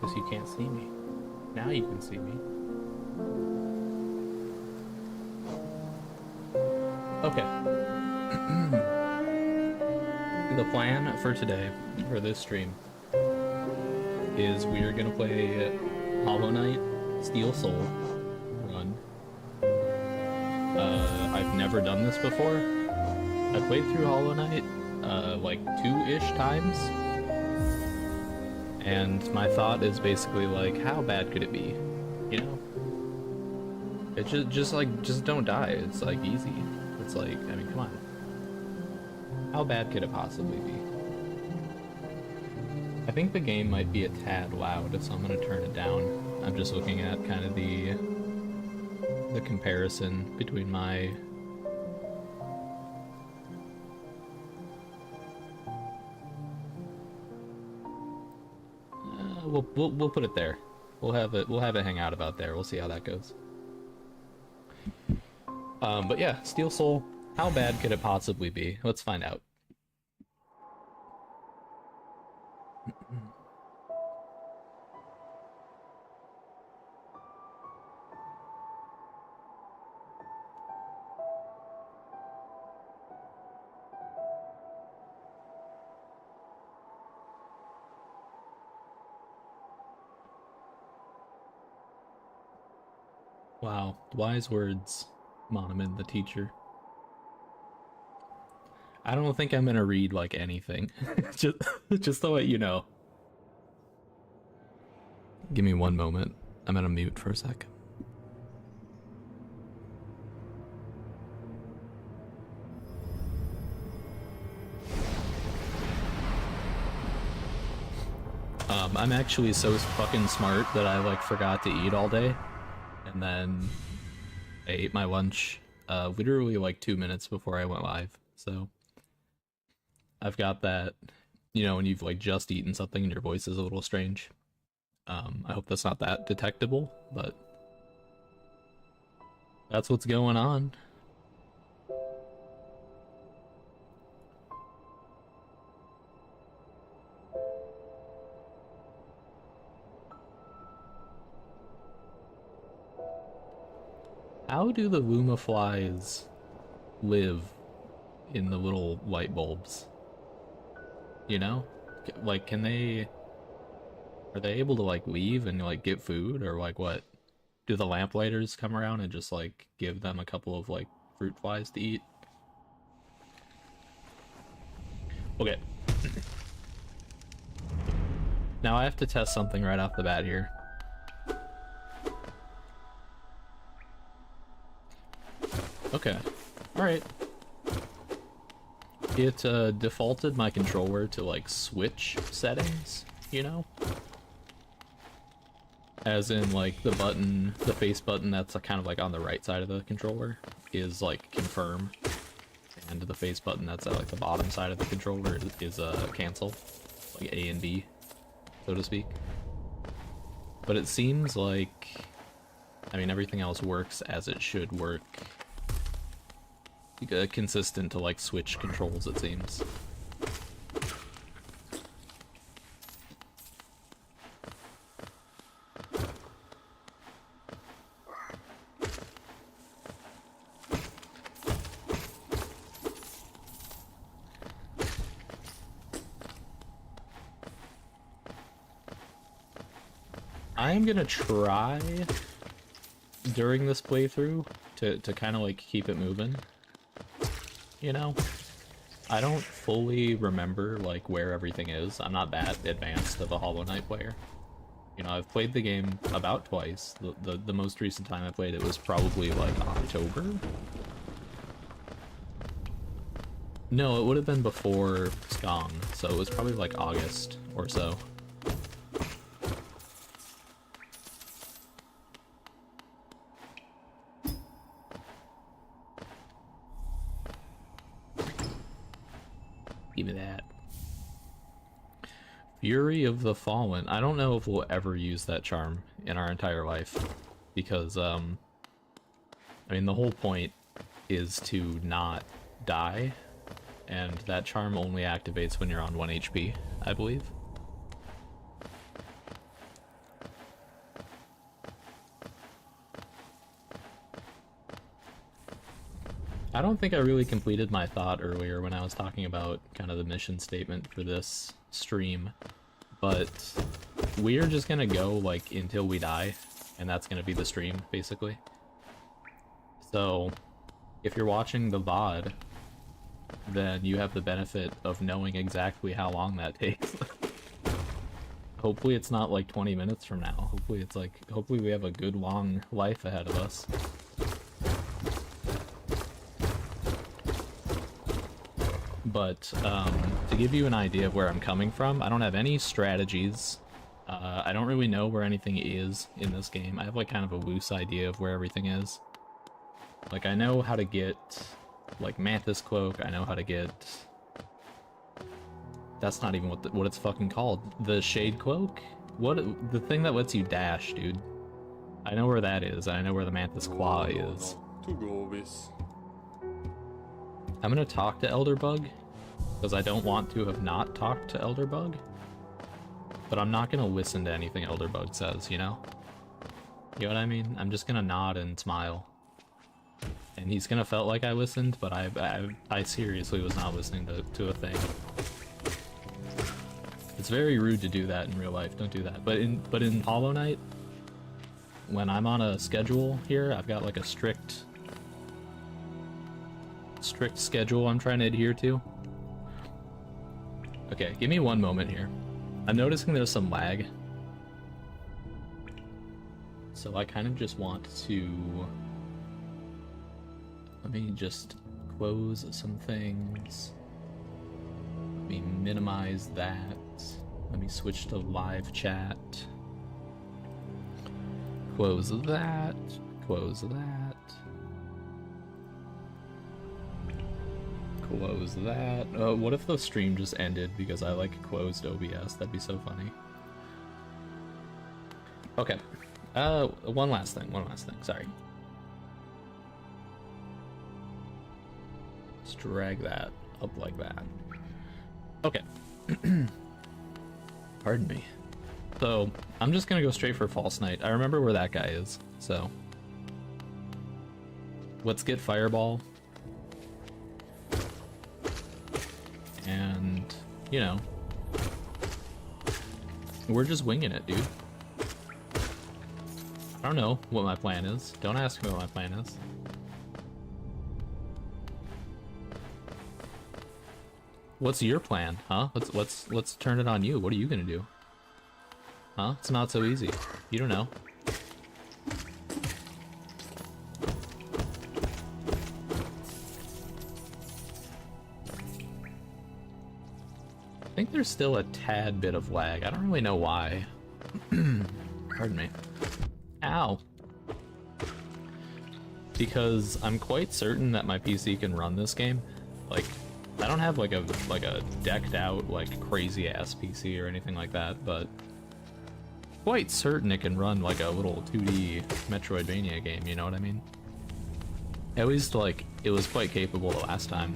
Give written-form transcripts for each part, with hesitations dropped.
Because you can't see me. Now you can see me. Okay. The plan for today, for this stream, is we are gonna play Hollow Knight Steel Soul run. I've never done this before. I played through Hollow Knight like 2-ish times, and my thought is basically like, how bad could it be? You know? It just don't die. It's like easy. It's like, I mean, come on. How bad could it possibly be? I think the game might be a tad loud, so I'm gonna turn it down. I'm just looking at kind of the comparison between my we'll put it there. We'll have it hang out about there. We'll see how that goes. But yeah, Steel Soul. How bad could it possibly be? Let's find out. Wow, wise words, Monoman the teacher. I don't think I'm gonna read like anything. just just to let you know. Give me one moment. I'm gonna mute for a sec. I'm actually so fucking smart that I like forgot to eat all day, and then I ate my lunch literally like 2 minutes before I went live. So I've got that, you know, when you've like just eaten something and your voice is a little strange. I hope that's not that detectable, but that's what's going on. How do the Luma flies live in the little light bulbs? You know? Like, can they... Are they able to, like, leave and, like, get food? Or, like, what? Do the lamplighters come around and just, like, give them a couple of, like, fruit flies to eat? Okay. Now I have to test something right off the bat here. Okay. Alright. It defaulted my controller to like Switch settings, you know? As in like the button, the face button that's kind of like on the right side of the controller is like confirm. And the face button that's at like the bottom side of the controller is cancel. Like A and B, so to speak. But it seems like, I mean, everything else works as it should work. Consistent to like Switch controls, it seems. I'm gonna try during this playthrough to kind of like keep it moving. You know, I don't fully remember like where everything is. I'm not that advanced of a Hollow Knight player. You know, I've played the game about twice. The most recent time I played it was probably like October. No, it would have been before Skong, so it was probably like August or so. Give me that. Fury of the Fallen. I don't know if we'll ever use that charm in our entire life. Because, I mean, the whole point is to not die. And that charm only activates when you're on 1 HP, I believe. I don't think I really completed my thought earlier when I was talking about kind of the mission statement for this stream, but we are just gonna go like until we die, and that's gonna be the stream basically. So if you're watching the VOD, then you have the benefit of knowing exactly how long that takes. Hopefully it's not like 20 minutes from now. Hopefully we have a good long life ahead of us. But to give you an idea of where I'm coming from, I don't have any strategies. I don't really know where anything is in this game. I have like kind of a loose idea of where everything is. Like I know how to get like Mantis Cloak, I know how to get... That's not even what it's fucking called. The Shade Cloak? The thing that lets you dash, dude. I know where that is, and I know where the Mantis Claw is. I'm gonna talk to Elderbug, because I don't want to have not talked to Elderbug. But I'm not gonna listen to anything Elderbug says, you know? You know what I mean? I'm just gonna nod and smile. And he's gonna felt like I listened, but I seriously was not listening to a thing. It's very rude to do that in real life, don't do that. But in Hollow Knight, when I'm on a schedule here, I've got like a strict schedule I'm trying to adhere to. Okay, give me one moment here. I'm noticing there's some lag. So I kind of just want to... Let me just close some things. Let me minimize that. Let me switch to live chat. Close that. Close that. Close that. What if the stream just ended because I like closed OBS? That'd be so funny. Okay. One last thing. Sorry. Let's drag that up like that. Okay. Pardon me. So, I'm just gonna go straight for False Knight. I remember where that guy is, so... Let's get Fireball. And, you know... We're just winging it, dude. I don't know what my plan is. Don't ask me what my plan is. What's your plan, huh? Let's turn it on you. What are you gonna do? Huh? It's not so easy. You don't know. I think there's still a tad bit of lag. I don't really know why. Pardon me. Ow. Because I'm quite certain that my PC can run this game. Like, I don't have like a decked out like crazy ass PC or anything like that, but quite certain it can run like a little 2D Metroidvania game, you know what I mean? At least like it was quite capable the last time.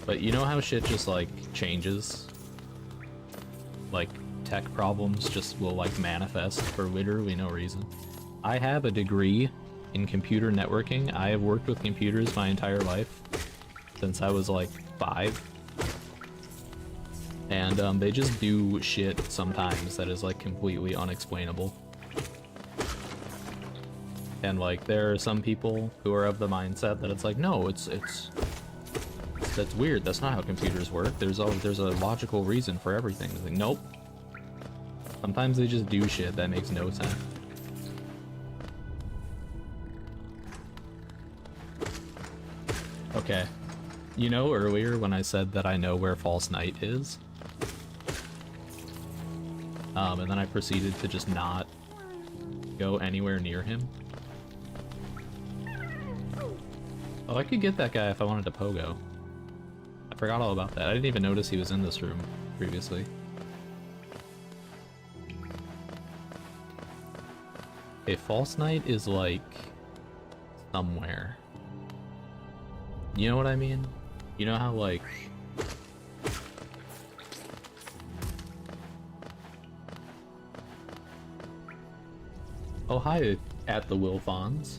But you know how shit just like changes? Like tech problems just will like manifest for literally no reason. I have a degree in computer networking. I have worked with computers my entire life. Since I was like 5. And they just do shit sometimes that is like completely unexplainable. And like there are some people who are of the mindset that it's like, no, that's weird, that's not how computers work. There's a logical reason for everything. It's like, nope. Sometimes they just do shit that makes no sense. Okay. You know earlier when I said that I know where False Knight is? And then I proceeded to just not go anywhere near him? Oh, I could get that guy if I wanted to pogo. I forgot all about that. I didn't even notice he was in this room previously. Okay, False Knight is like... somewhere. You know what I mean? You know how, like... Oh, hi, at the Wilfons.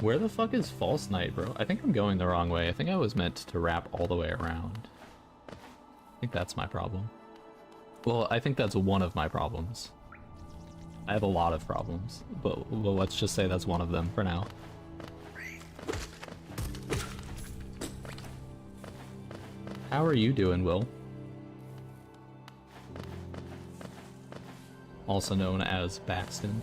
Where the fuck is False Knight, bro? I think I'm going the wrong way. I think I was meant to wrap all the way around. I think that's my problem. Well, I think that's one of my problems. I have a lot of problems, but well, let's just say that's one of them for now. How are you doing, Will? Also known as Baxton.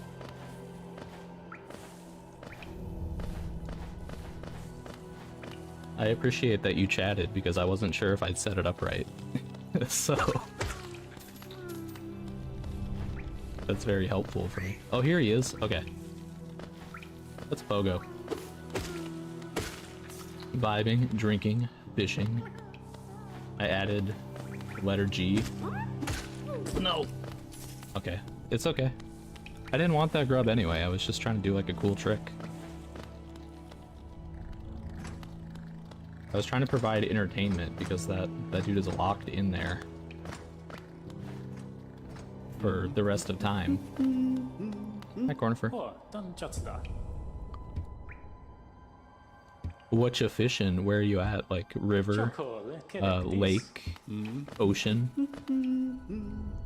I appreciate that you chatted because I wasn't sure if I'd set it up right. So that's very helpful for me. Oh, here he is. Okay. That's Pogo. Vibing, drinking, fishing. I added letter G. No. Okay. It's okay. I didn't want that grub anyway. I was just trying to do like a cool trick. I was trying to provide entertainment because that dude is locked in there for the rest of time. Hi, Cornifer. What you fishing? Where are you at? Like river, lake, ocean?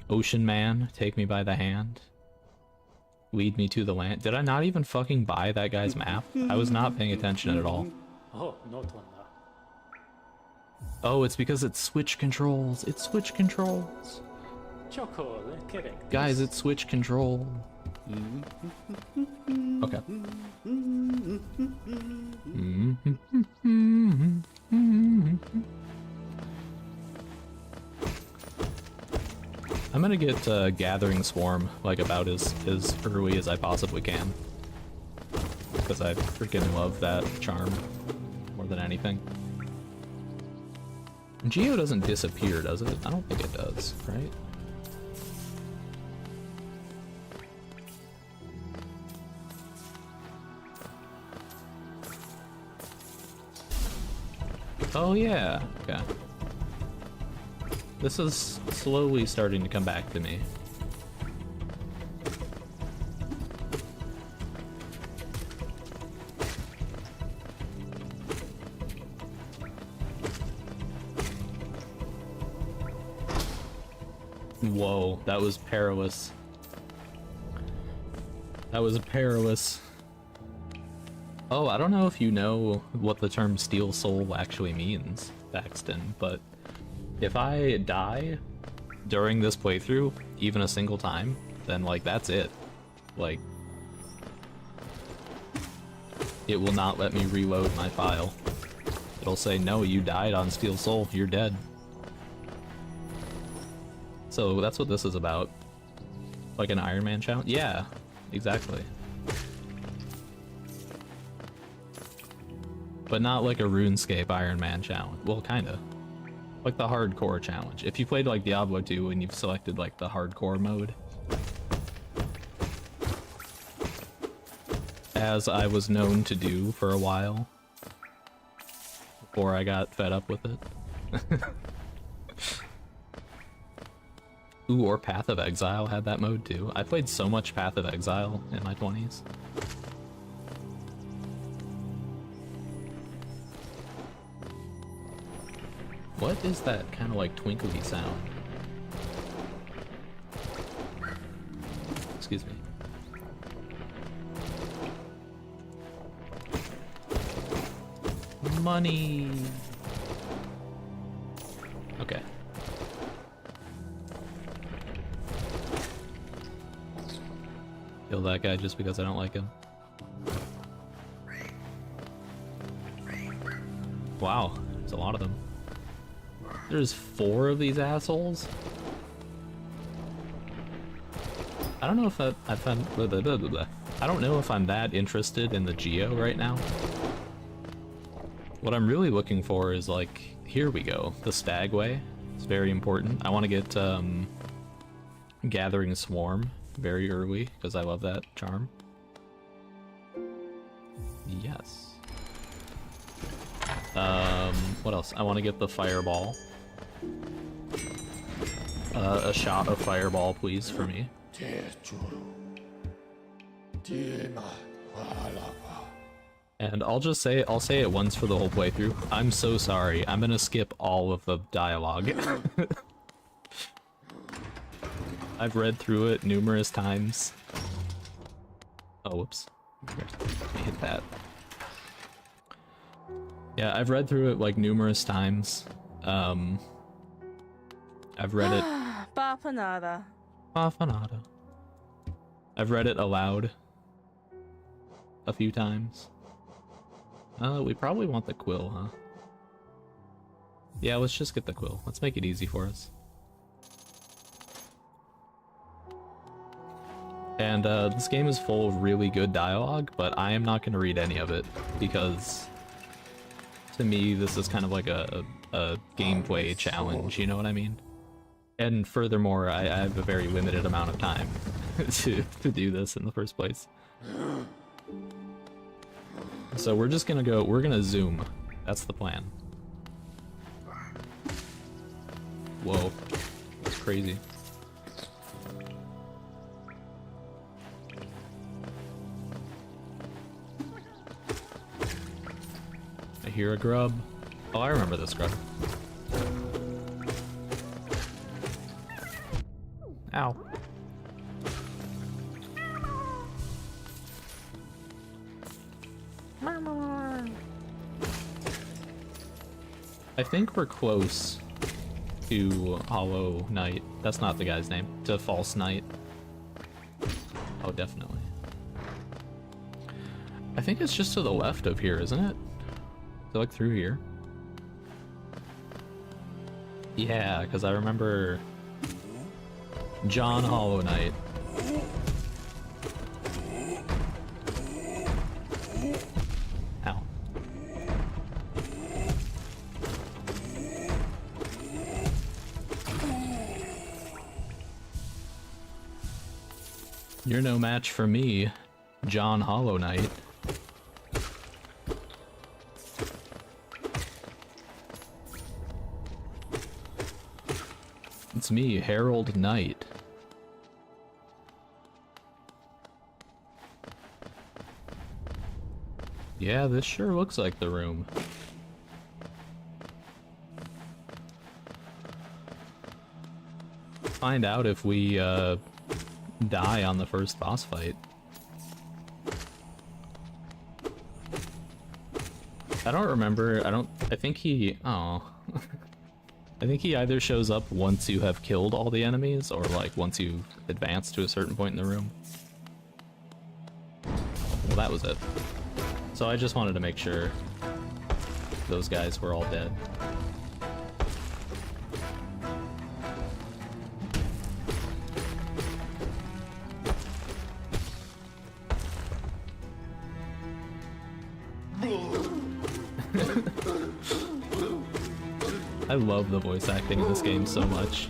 Ocean man, take me by the hand. Lead me to the land. Did I not even fucking buy that guy's map? I was not paying attention at all. Oh, it's because it's Switch controls. It's Switch controls. Guys, it's Switch control. Okay. I'm gonna get Gathering Swarm like about as early as I possibly can. Because I freaking love that charm more than anything. Geo doesn't disappear, does it? I don't think it does, right? Oh yeah, okay. This is slowly starting to come back to me. Whoa, that was perilous. That was perilous. Oh, I don't know if you know what the term Steel Soul actually means, Baxton, but if I die during this playthrough, even a single time, then, like, that's it. Like, it will not let me reload my file. It'll say, no, you died on Steel Soul, you're dead. So that's what this is about. Like an Iron Man challenge? Yeah, exactly. But not like a RuneScape Iron Man challenge. Well, kinda. Like the hardcore challenge. If you played like Diablo 2 and you've selected like the hardcore mode. As I was known to do for a while. Before I got fed up with it. Ooh, or Path of Exile had that mode too. I played so much Path of Exile in my 20s. What is that kind of like twinkly sound? Excuse me. Money! Okay. Kill that guy just because I don't like him. Wow, there's a lot of them. There's 4 of these assholes? I don't know if I don't know if I'm that interested in the Geo right now. What I'm really looking for is like, here we go, the Stagway. It's very important. I want to get Gathering Swarm very early because I love that charm. Yes. What else? I want to get the Fireball. A shot of Fireball, please, for me. And I'll say it once for the whole playthrough. I'm so sorry. I'm gonna skip all of the dialogue. I've read through it numerous times. Oh, whoops. Let me hit that. Yeah, I've read through it like numerous times. I've read it. Bafanada. Bafanada. I've read it aloud a few times. We probably want the quill, huh? Yeah, let's just get the quill. Let's make it easy for us. And this game is full of really good dialogue, but I am not going to read any of it because to me this is kind of like a gameplay challenge, you know what I mean? And furthermore, I have a very limited amount of time to do this in the first place. So we're just gonna go, we're gonna zoom. That's the plan. Whoa, that's crazy. I hear a grub. Oh, I remember this grub. Ow. I think we're close to Hollow Knight. That's not the guy's name. To False Knight. Oh, definitely. I think it's just to the left of here, isn't it? So like through here. Yeah, because I remember John Hollow Knight. Ow. You're no match for me, John Hollow Knight. It's me, Harold Knight. Yeah, this sure looks like the room. Find out if we die on the first boss fight. I don't remember. I think he, oh. I think he either shows up once you have killed all the enemies or like once you've advanced to a certain point in the room. Well, that was it. So I just wanted to make sure those guys were all dead. I love the voice acting in this game so much.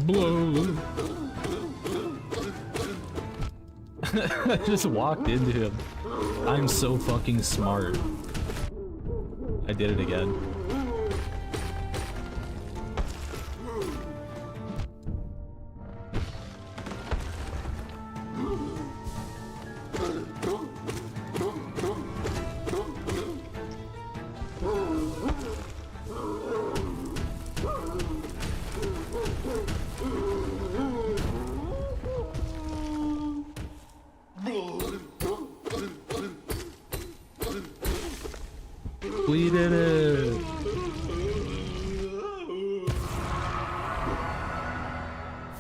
Blow. I just walked into him. I'm so fucking smart. I did it again. We did it!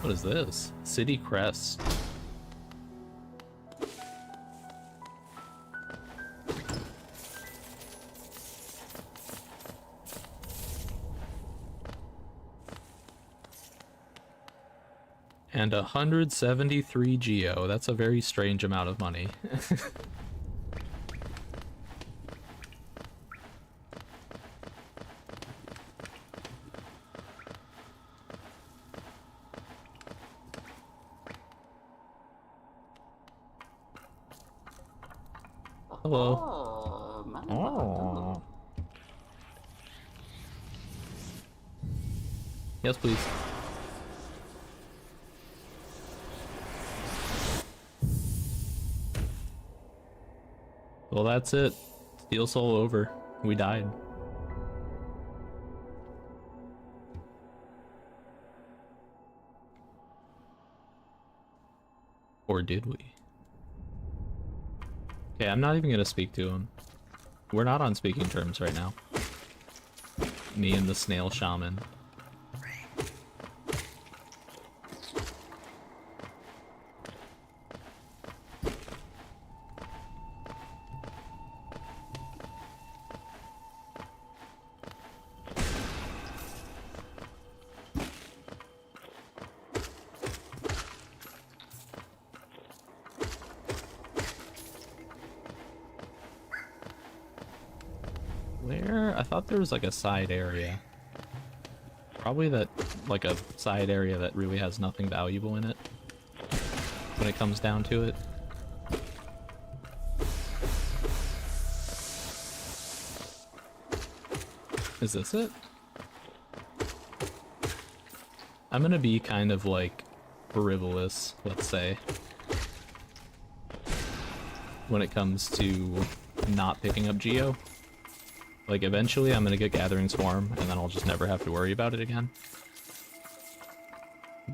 What is this? City Crest. And 173 geo. That's a very strange amount of money. Hello. Oh. Yes, please. Well, that's it. Steel Soul over. We died. Or did we? Okay, I'm not even gonna speak to him. We're not on speaking terms right now. Me and the snail shaman. Where? I thought there was like a side area. Probably that, like a side area that really has nothing valuable in it. When it comes down to it. Is this it? I'm gonna be kind of like frivolous, let's say, when it comes to not picking up Geo. Like, eventually I'm gonna get Gathering Swarm, and then I'll just never have to worry about it again.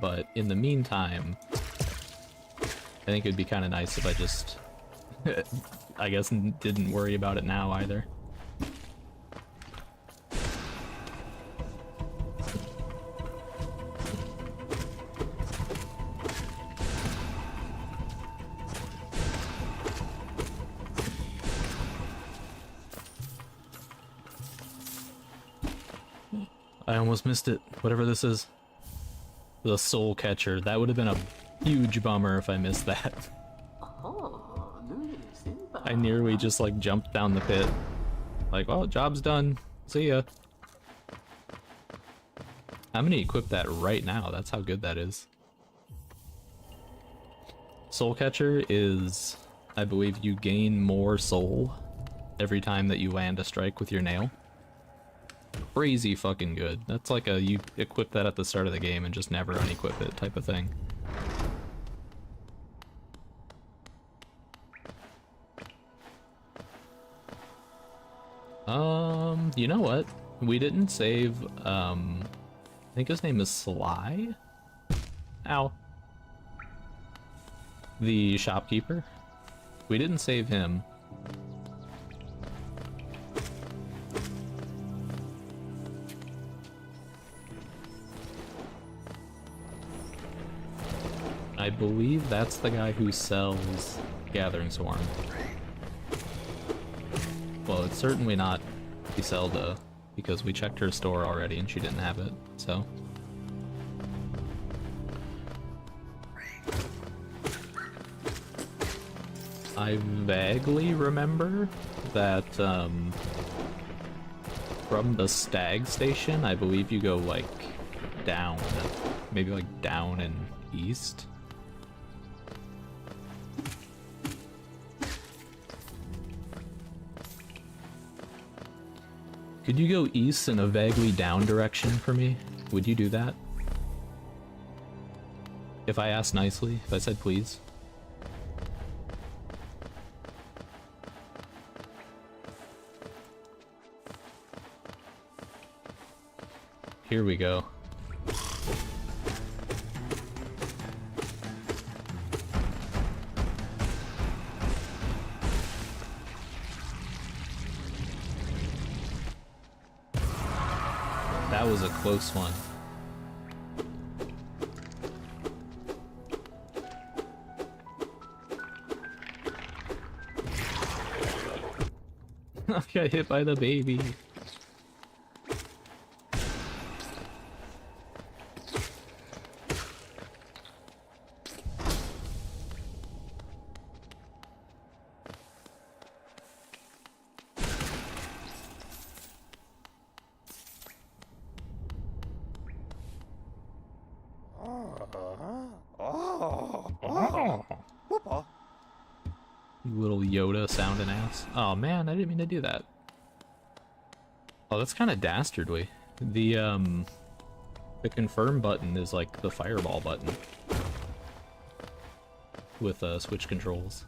But in the meantime, I think it'd be kind of nice if I just, I guess, didn't worry about it now either. I almost missed it, whatever this is. The Soul Catcher. That would have been a huge bummer if I missed that. I nearly just like jumped down the pit. Like, well, job's done. See ya. I'm gonna equip that right now. That's how good that is. Soul Catcher is, I believe, you gain more soul every time that you land a strike with your nail. Crazy fucking good. That's like a, you equip that at the start of the game and just never unequip it type of thing. You know what? We didn't save, I think his name is Sly? Ow. The shopkeeper. We didn't save him. I believe that's the guy who sells Gathering Swarm. Well, it's certainly not Iselda, because we checked her store already and she didn't have it, so. I vaguely remember that, from the Stag Station, I believe you go, like, down. Maybe, like, down and east? Could you go east in a vaguely down direction for me? Would you do that? If I asked nicely, if I said please? Here we go. That was a close one. I got hit by the baby. You little Yoda sounding ass. Oh man, I didn't mean to do that. Oh, that's kind of dastardly. There's The confirm button is like the fireball button with switch controls.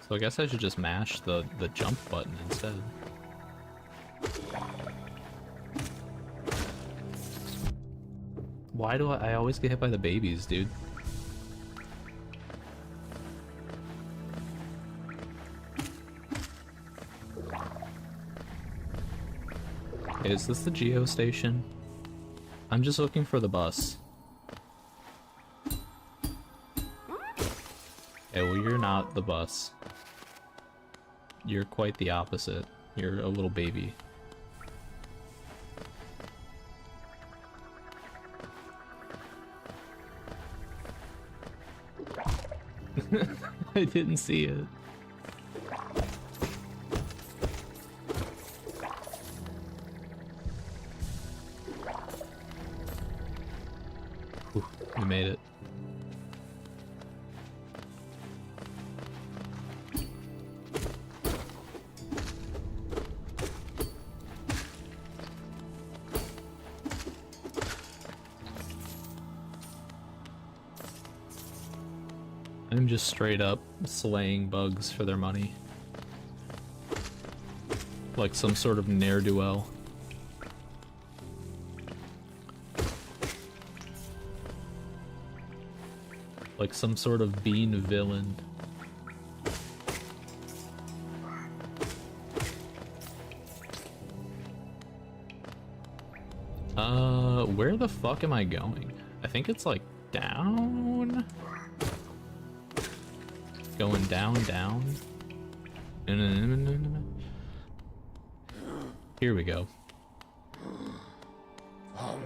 So I guess I should just mash the jump button instead. Why do I always get hit by the babies, dude? Okay, is this the Geo station? I'm just looking for the bus. Okay, well you're not the bus. You're quite the opposite. You're a little baby. I didn't see it. Whew, we made it. I'm just straight up slaying bugs for their money. Like some sort of ne'er-do-well. Like some sort of bean villain. Where the fuck am I going? I think it's like down? Going down, down. Here we go. Oh,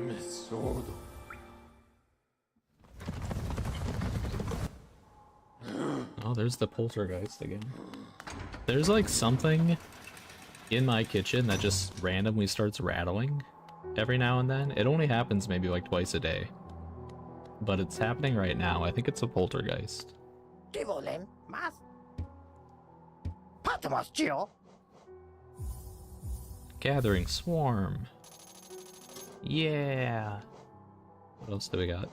there's the poltergeist again. There's like something in my kitchen that just randomly starts rattling every now and then. It only happens maybe like twice a day. But it's happening right now. I think it's a poltergeist. Gathering swarm. Yeah. What else do we got?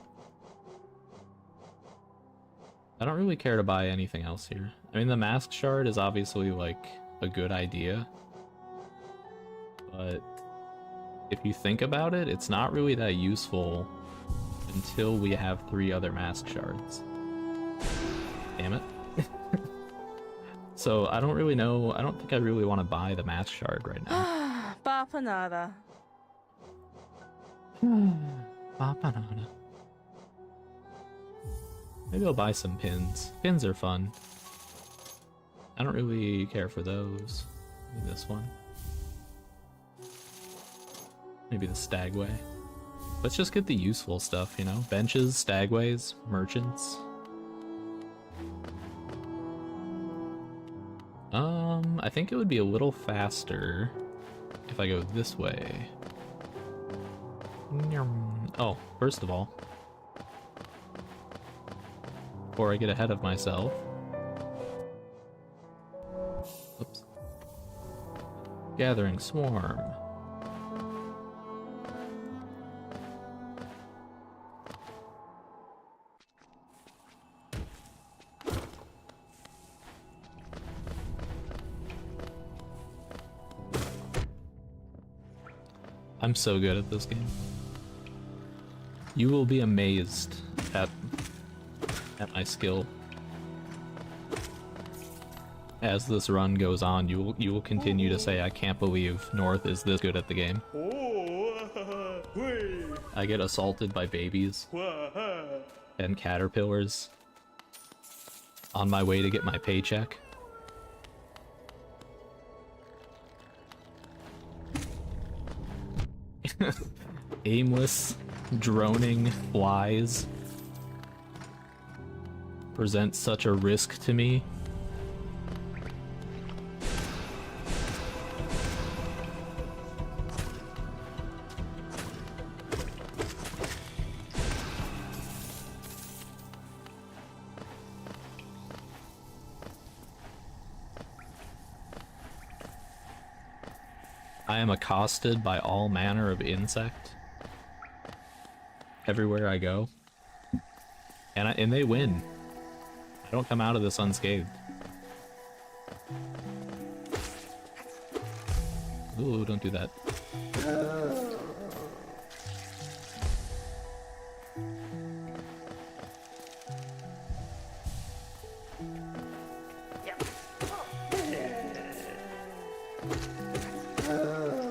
I don't really care to buy anything else here. I mean, the mask shard is obviously like a good idea. But if you think about it, it's not really that useful until we have 3 other mask shards. Damn it. So I don't really know. I don't think I really want to buy the mask shard right now. Papanada. Papanada. Maybe I'll buy some pins. Pins are fun. I don't really care for those. Maybe this one. Maybe the stagway. Let's just get the useful stuff, you know? Benches, stagways, merchants. I think it would be a little faster if I go this way. Oh, first of all, before I get ahead of myself. Oops. Gathering swarm. I'm so good at this game. You will be amazed at my skill. As this run goes on, you will continue to say, I can't believe North is this good at the game. I get assaulted by babies and caterpillars on my way to get my paycheck. Aimless, droning flies present such a risk to me. I am accosted by all manner of insect everywhere I go. And they win. I don't come out of this unscathed. Ooh, don't do that.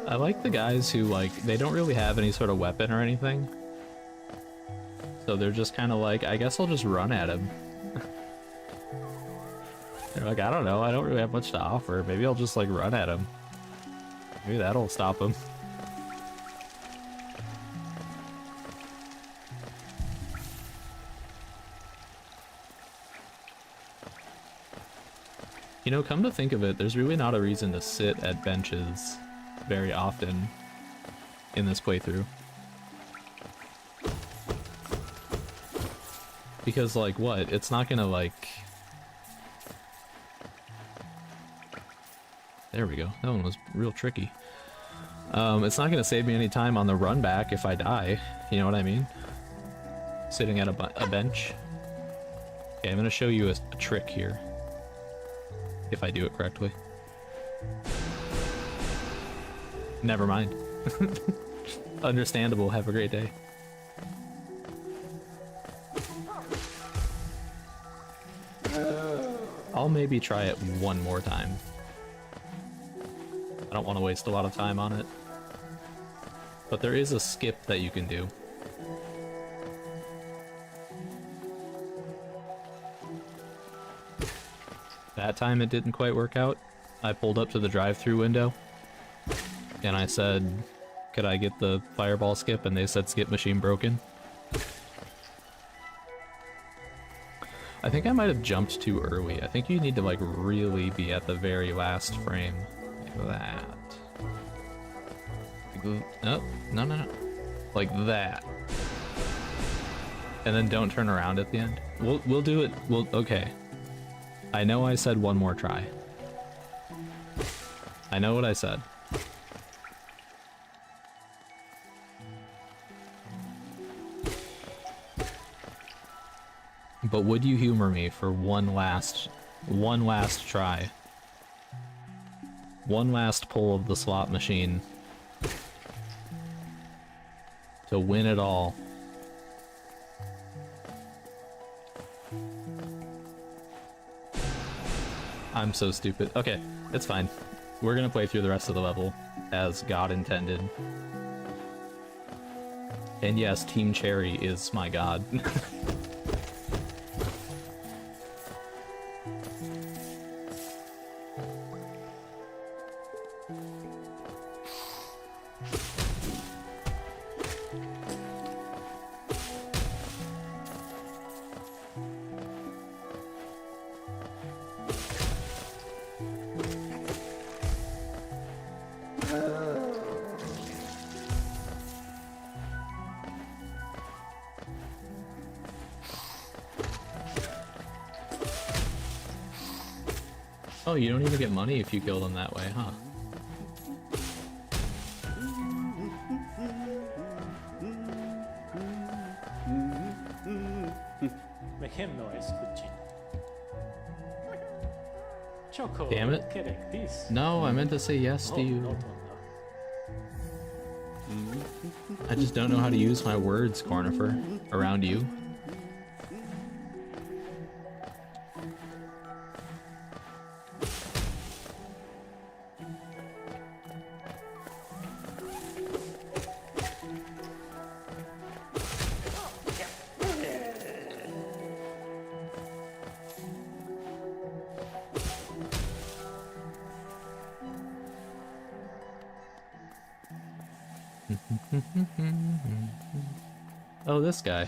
I like the guys who, like, they don't really have any sort of weapon or anything. So they're just kind of like, I guess I'll just run at him. They're like, I don't know, I don't really have much to offer. Maybe I'll just, like, run at him. Maybe that'll stop him. You know, come to think of it, there's really not a reason to sit at benches very often in this playthrough. Because, like, what? It's not gonna, like... There we go. That one was real tricky. It's not gonna save me any time on the run back if I die. You know what I mean? Sitting at a bench. Okay, I'm gonna show you a trick here. If I do it correctly. Never mind. Understandable. Have a great day. I'll maybe try it one more time. I don't want to waste a lot of time on it. But there is a skip that you can do. That time it didn't quite work out. I pulled up to the drive-thru window and I said, could I get the fireball skip? And they said skip machine broken. I think I might have jumped too early. I think you need to, like, really be at the very last frame. Like that. Oh, no. Like that. And then don't turn around at the end. We'll do it. Okay. I know I said one more try. I know what I said. But would you humor me for one last try? One last pull of the slot machine to win it all. I'm so stupid. Okay, it's fine. We're gonna play through the rest of the level as God intended. And yes, Team Cherry is my god. Oh, you don't even get money if you kill them that way, huh? Make him noise with Gene. Choco, Damn it. kidding, peace. No, I meant to say yes to you. No. I just don't know how to use my words, Cornifer, around you. Oh, this guy.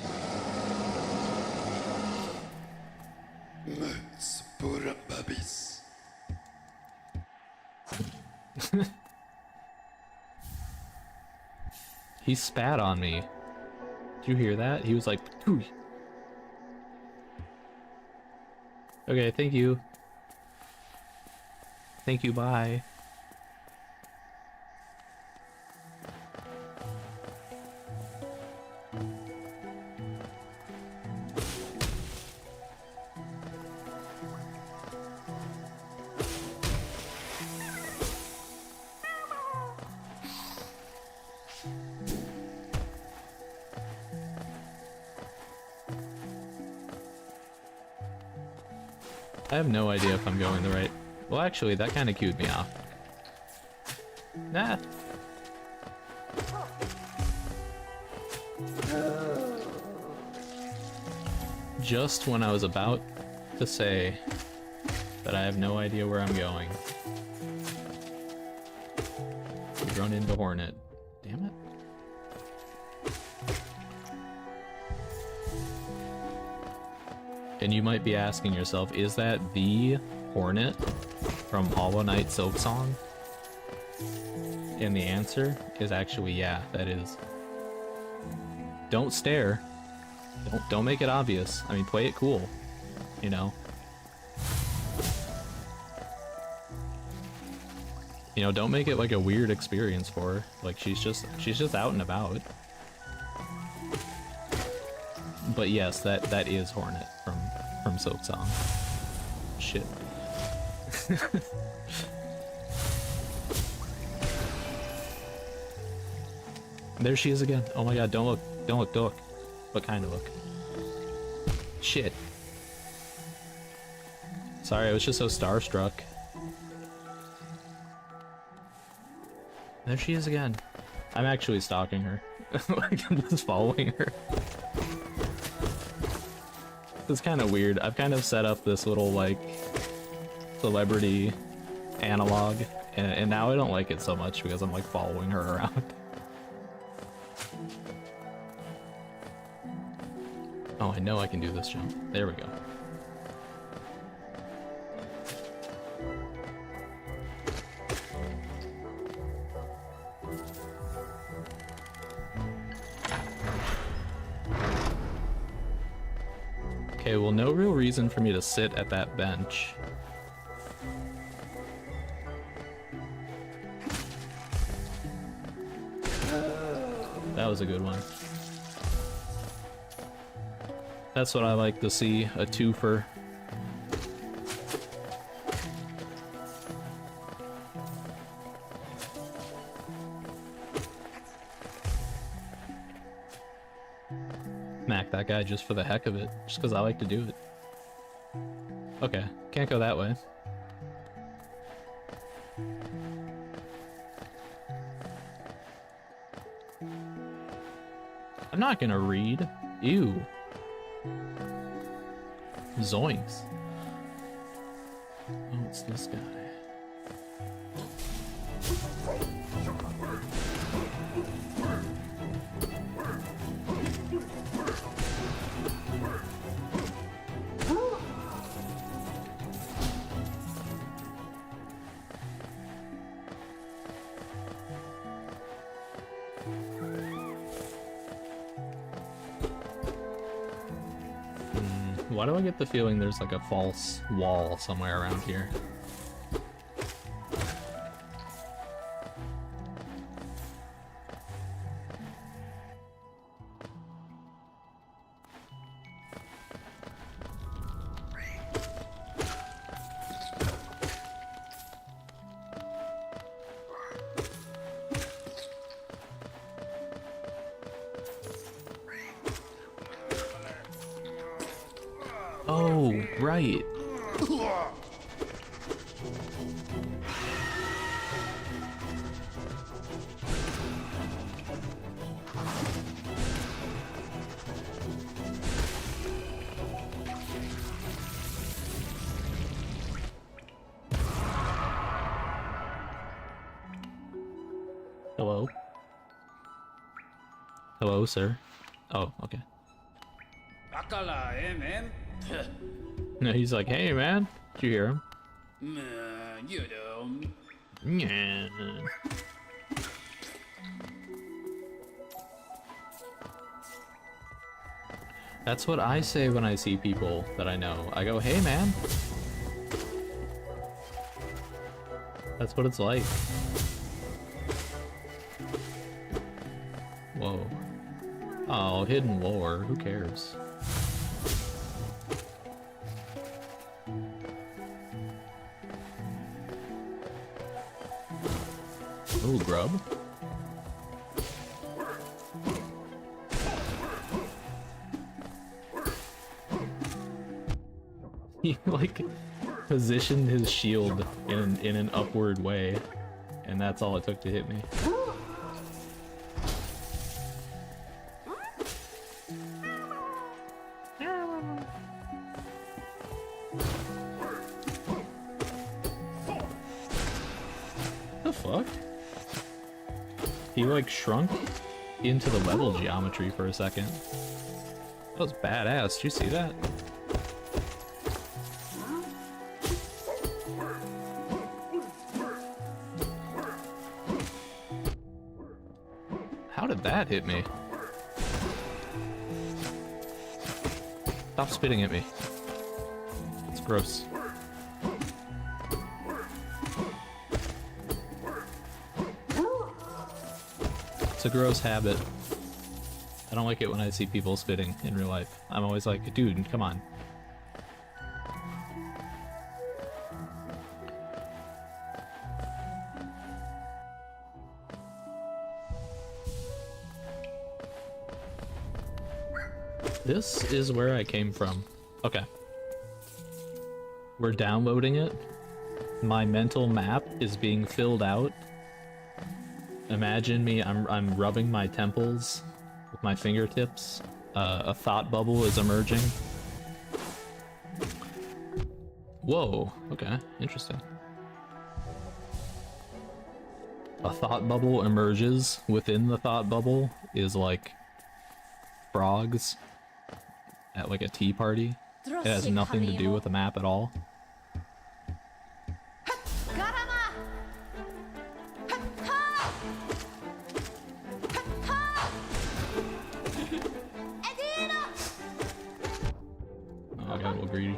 He spat on me. Did you hear that? He was like, "Pooey." Okay, thank you. Thank you, bye. I have no idea if I'm going the right... Well, actually, that kind of cued me off. Nah. Just when I was about to say that I have no idea where I'm going, we run into Hornet. Damn it. And you might be asking yourself, is that the Hornet from Hollow Knight Silksong? And the answer is actually yeah, that is. Don't stare. Don't make it obvious. I mean, play it cool, you know? You know, don't make it like a weird experience for her. Like, she's just out and about. But yes, that is Hornet from Silksong. Shit. There she is again. Oh my god, don't look. Don't look, don't look. But kind of look. Shit. Sorry, I was just so starstruck. There she is again. I'm actually stalking her. Like, I'm just following her. It's kind of weird. I've kind of set up this little, like, celebrity analog, and now I don't like it so much because I'm, like, following her around. Oh, I know I can do this jump. There we go. Okay, well, no real reason for me to sit at that bench. That was a good one. That's what I like to see, a twofer. Smack that guy just for the heck of it, just because I like to do it. Okay, can't go that way. I'm not gonna read. Ew. Zoinks. Oh, it's this guy. Why do I get the feeling there's like a false wall somewhere around here? Oh, right. Hello? Hello, sir. Oh, okay. Akala, man. No, he's like, hey, man. Did you hear him? You know. Yeah. That's what I say when I see people that I know. I go, hey, man. That's what it's like. Whoa. Oh, hidden lore. Who cares? Ooh, grub. He like positioned his shield in an upward way, and that's all it took to hit me. The fuck? He like shrunk into the level geometry for a second. That was badass. Did you see that? How did that hit me? Stop spitting at me. It's gross. It's a gross habit. I don't like it when I see people spitting in real life. I'm always like, dude, come on. This is where I came from. Okay. We're downloading it. My mental map is being filled out. Imagine me, I'm rubbing my temples with my fingertips. A thought bubble is emerging. Whoa, okay, interesting. A thought bubble emerges. Within the thought bubble is like frogs at like a tea party. It has nothing to do with the map at all. Oh, I got a little greedy.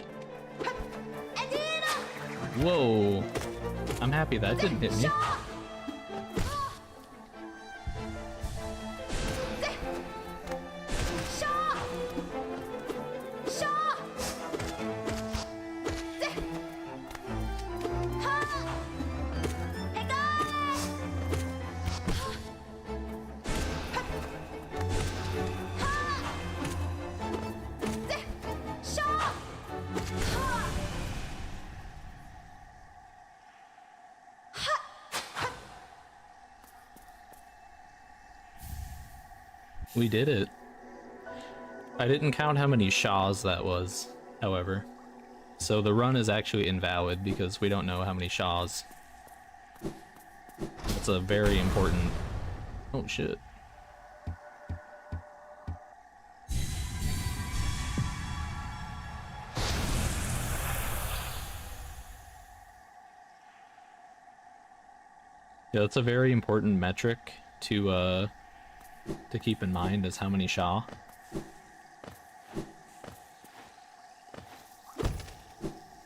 Whoa! I'm happy that didn't hit me. We did it. I didn't count how many Shaws that was, however. So the run is actually invalid because we don't know how many Shaws. It's a very important... Oh shit. Yeah, that's a very important metric to keep in mind, is how many Sha.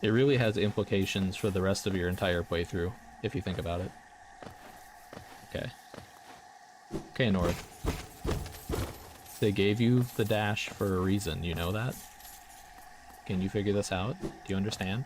It really has implications for the rest of your entire playthrough, if you think about it. Okay. Okay, North. They gave you the dash for a reason, you know that? Can you figure this out? Do you understand?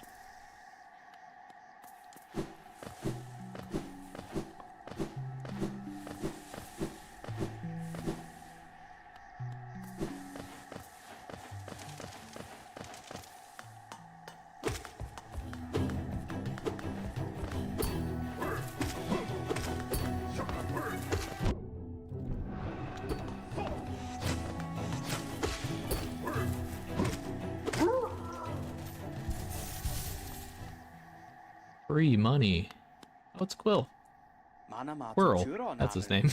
Free money. Oh, it's Quill. Quirrell. That's his name.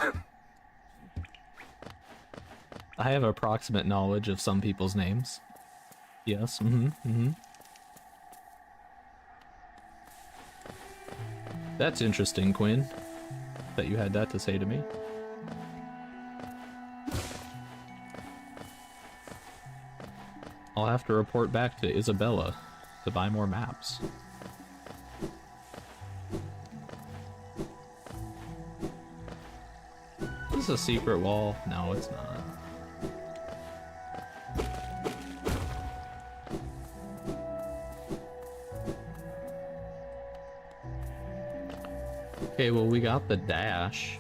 I have approximate knowledge of some people's names. Yes, That's interesting, Quinn, that you had that to say to me. I'll have to report back to Isabella to buy more maps. Is this a secret wall? No, it's not. Okay, well, we got the dash.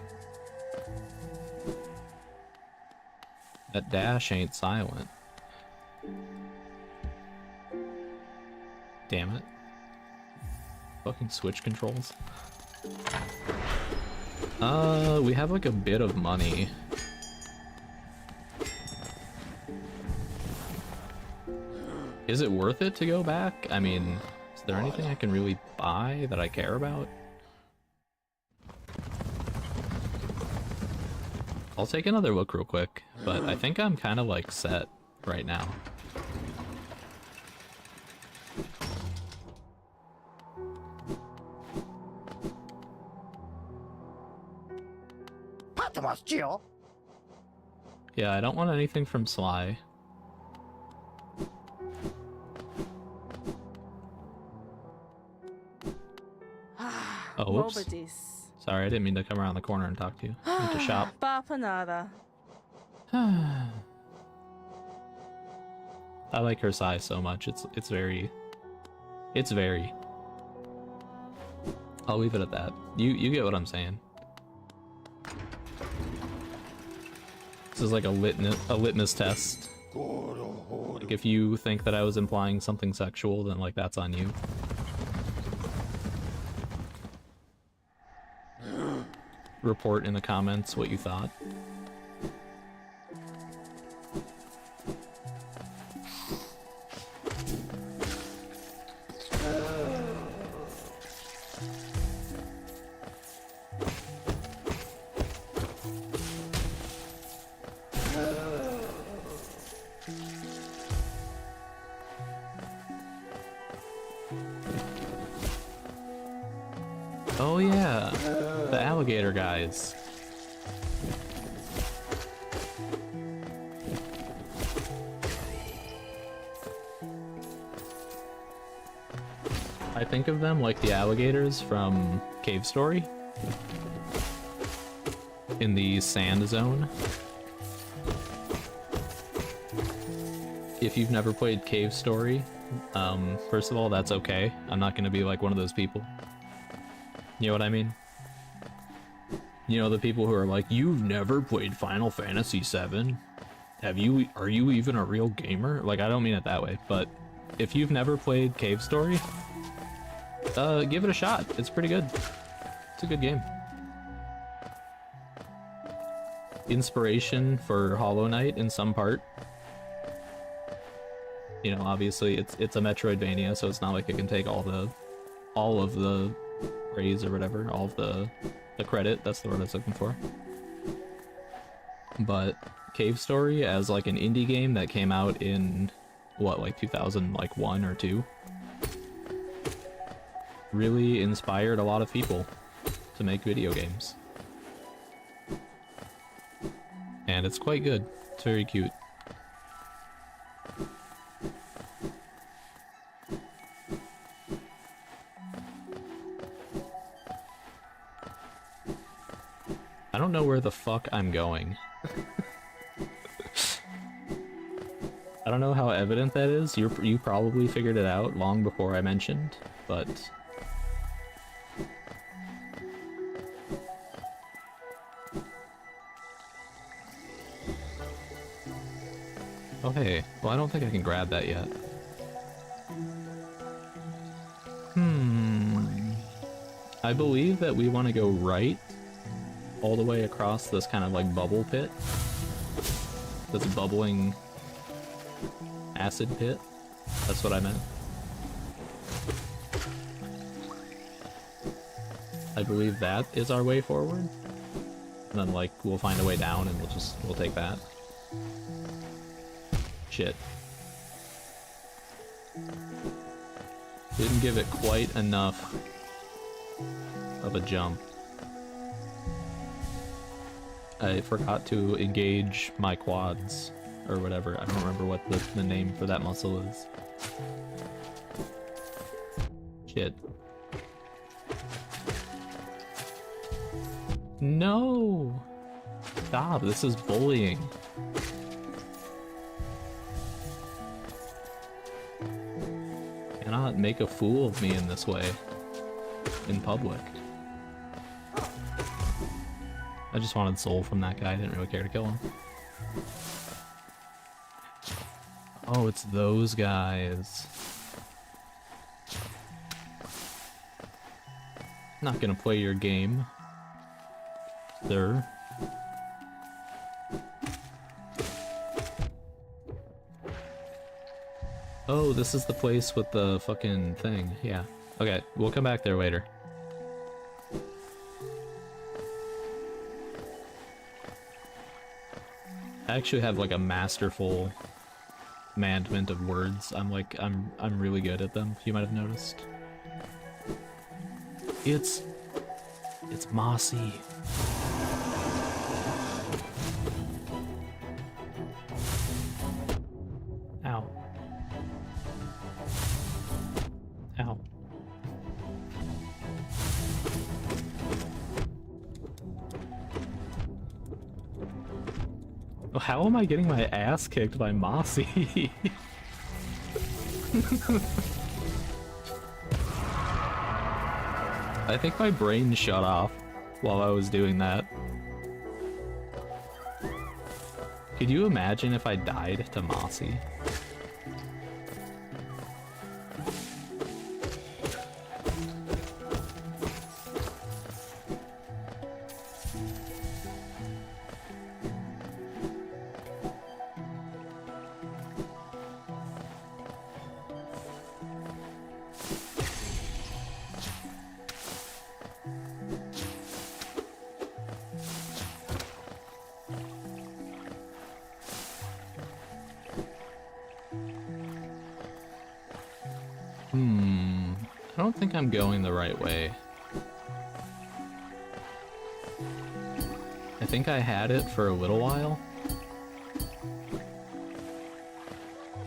That dash ain't silent. Damn it. Fucking switch controls. We have like a bit of money. Is it worth it to go back? I mean, is there anything I can really buy that I care about? I'll take another look real quick, but I think I'm kind of like set right now. Yeah, I don't want anything from Sly. Oh, whoops. Sorry, I didn't mean to come around the corner and talk to you. I need to shop. I like her size so much. It's very. I'll leave it at that. You get what I'm saying. This is like a litmus test. Like if you think that I was implying something sexual, then like that's on you. Report in the comments what you thought. Oh yeah, the alligator guys. I think of them like the alligators from Cave Story in the sand zone. If you've never played Cave Story, first of all, that's okay. I'm not gonna be like one of those people. You know what I mean? You know, the people who are like, you've never played Final Fantasy VII? Are you even a real gamer? Like, I don't mean it that way, but if you've never played Cave Story, give it a shot. It's pretty good. It's a good game. Inspiration for Hollow Knight in some part. You know, obviously it's a Metroidvania, so it's not like it can take all of the praise or whatever, all of the credit, that's the word I was looking for. But Cave Story as like an indie game that came out in what, like 2001 or 2, really inspired a lot of people to make video games. And it's quite good. It's very cute. I don't know where the fuck I'm going. I don't know how evident that is. You probably figured it out long before I mentioned, but... Oh hey, well I don't think I can grab that yet. I believe that we want to go right all the way across this kind of like bubble pit. This bubbling acid pit. That's what I meant. I believe that is our way forward. And then like we'll find a way down and we'll take that. Shit. Didn't give it quite enough of a jump. I forgot to engage my quads, or whatever. I don't remember what the name for that muscle is. Shit. No! Stop, this is bullying. Cannot make a fool of me in this way. In public. I just wanted soul from that guy, I didn't really care to kill him. Oh, it's those guys. Not gonna play your game, sir. Oh, this is the place with the fucking thing. Yeah. Okay, we'll come back there later. I actually have like a masterful commandment of words. I'm really good at them. You might have noticed. It's mossy. Ow. Ow. Oh, how am I getting my ass kicked by Mossy? I think my brain shut off while I was doing that. Could you imagine if I died to Mossy? I don't think I'm going the right way. I think I had it for a little while.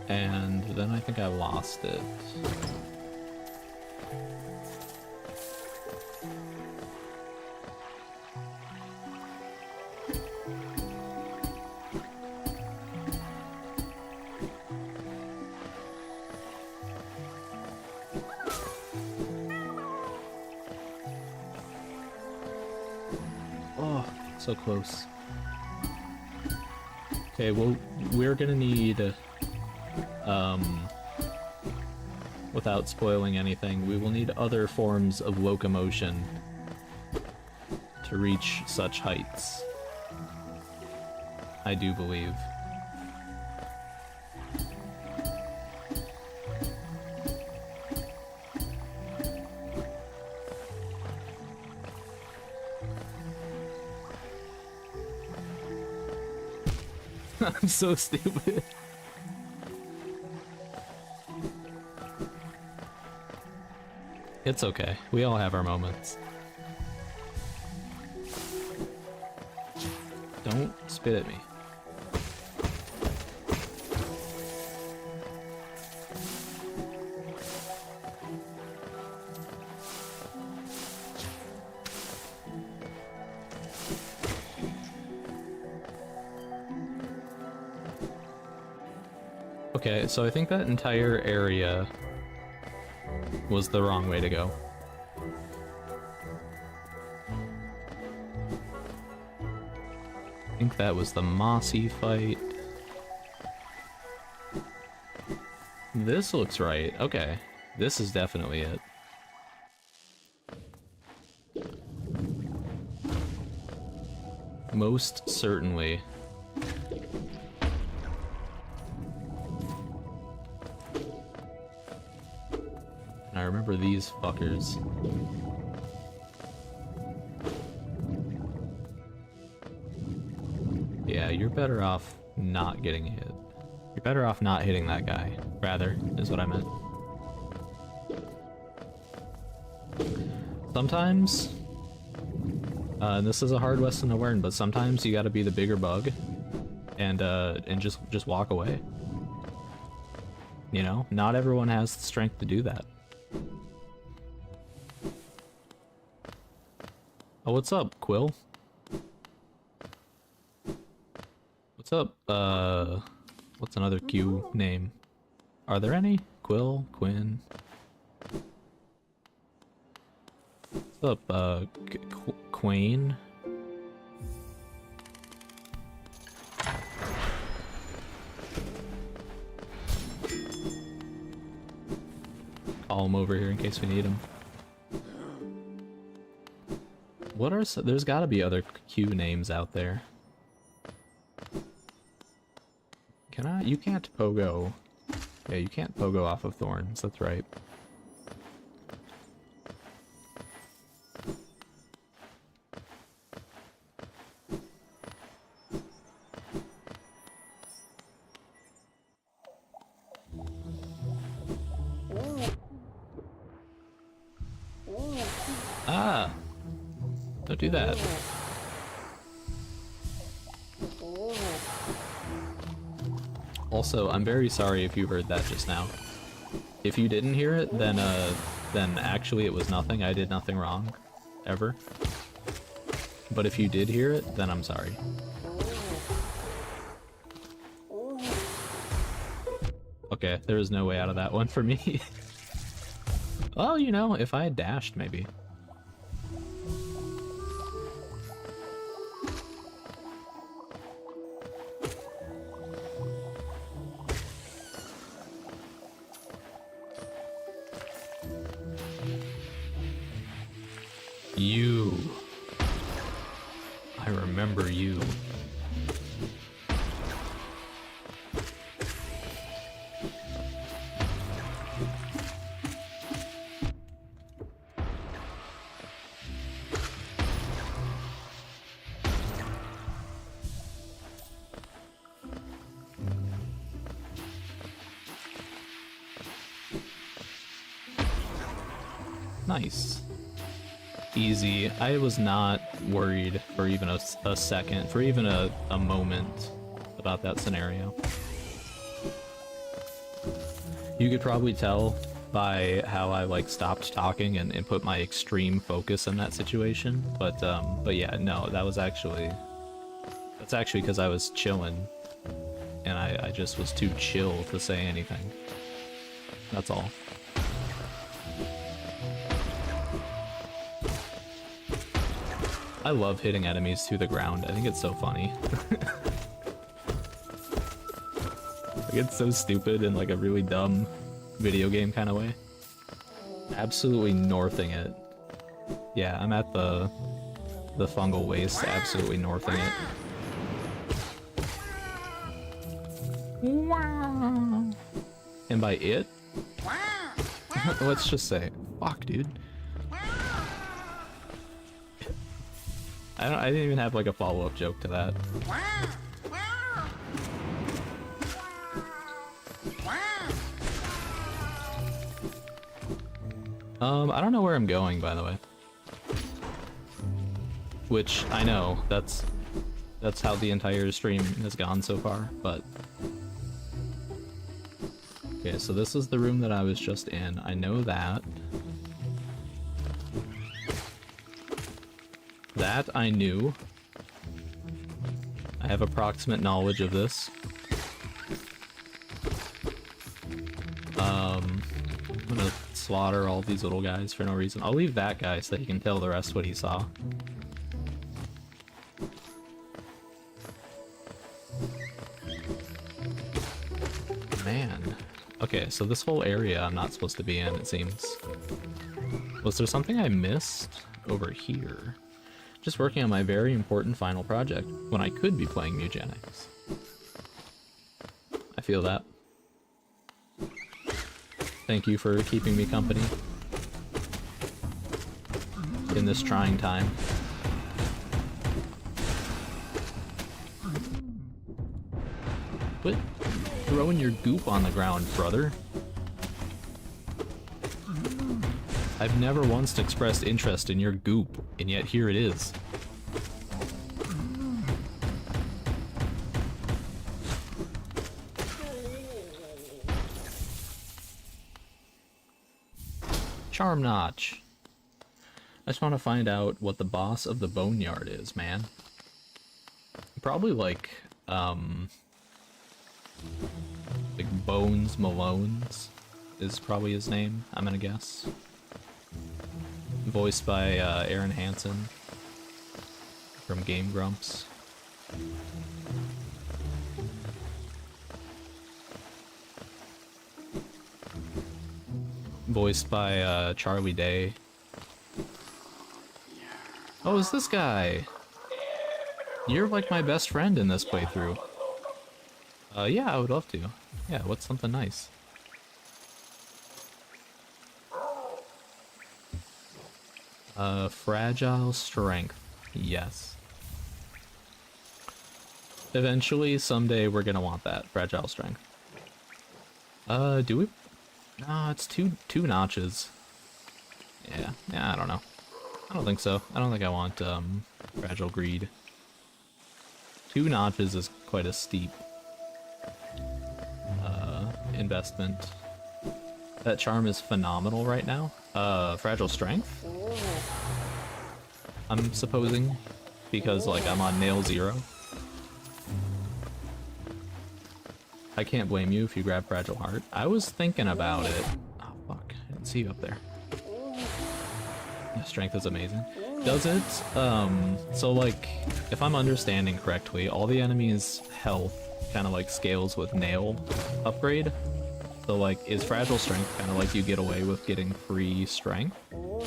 And then I think I lost it. So close. Okay, well, we're gonna need, without spoiling anything, we will need other forms of locomotion to reach such heights. I do believe. I'm so stupid. It's okay. We all have our moments. Don't spit at me. Okay, so I think that entire area was the wrong way to go. I think that was the Mossy fight. This looks right. Okay, this is definitely it. Most certainly. I remember these fuckers. Yeah, you're better off not getting hit. You're better off not hitting that guy, rather, is what I meant. Sometimes, and this is a hard lesson to learn, but sometimes you gotta be the bigger bug and just walk away. You know, not everyone has the strength to do that. Oh, what's up, Quill? What's up, what's another Q name? Are there any? Quill? Quinn? What's up, Quain? Call him over here in case we need him. What are there's got to be other Q names out there. Can I? You can't pogo. Yeah, you can't pogo off of thorns. That's right. Ah! Don't do that. Also, I'm very sorry if you heard that just now. If you didn't hear it, then actually it was nothing. I did nothing wrong. Ever. But if you did hear it, then I'm sorry. Okay, there is no way out of that one for me. Well, you know, if I had dashed, maybe. You. I remember you. Nice. Easy. I was not worried for even a second, for even a moment about that scenario. You could probably tell by how I like stopped talking and put my extreme focus in that situation, but yeah, no, that's actually because I was chilling and I just was too chill to say anything. That's all. I love hitting enemies to the ground. I think it's so funny. Like, it's so stupid in like a really dumb video game kind of way. Absolutely northing it. Yeah, I'm at the fungal waste, absolutely northing it. And by it, let's just say, fuck, dude. I didn't even have like a follow-up joke to that. I don't know where I'm going, by the way. Which I know that's how the entire stream has gone so far, but okay, so this is the room that I was just in. I know that. That I knew. I have approximate knowledge of this. I'm gonna slaughter all these little guys for no reason. I'll leave that guy so that he can tell the rest what he saw. Man. Okay, so this whole area I'm not supposed to be in, it seems. Was there something I missed over here? Just working on my very important final project when I could be playing Mugenics. I feel that. Thank you for keeping me company in this trying time. Quit throwing your goop on the ground, brother. I've never once expressed interest in your goop, and yet here it is. Charm Notch. I just want to find out what the boss of the Boneyard is, man. Probably like Bones Malones is probably his name, I'm gonna guess. Voiced by Aaron Hansen from Game Grumps. Voiced by Charlie Day. Oh, it's this guy. You're like my best friend in this playthrough. Yeah, I would love to. Yeah, what's something nice? Fragile strength. Yes. Eventually, someday, we're gonna want that. Fragile strength. Do we? No, it's two notches. Yeah, I don't know. I don't think so. I don't think I want, fragile greed. 2 notches is quite a steep, investment. That charm is phenomenal right now. Fragile strength? I'm supposing, because, like, I'm on nail 0. I can't blame you if you grab fragile heart. I was thinking about it. Oh, fuck. I didn't see you up there. Yeah, strength is amazing. Does it, so, like, if I'm understanding correctly, all the enemies' health kind of, like, scales with nail upgrade? So, like, is fragile strength kind of like you get away with getting free strength? Like,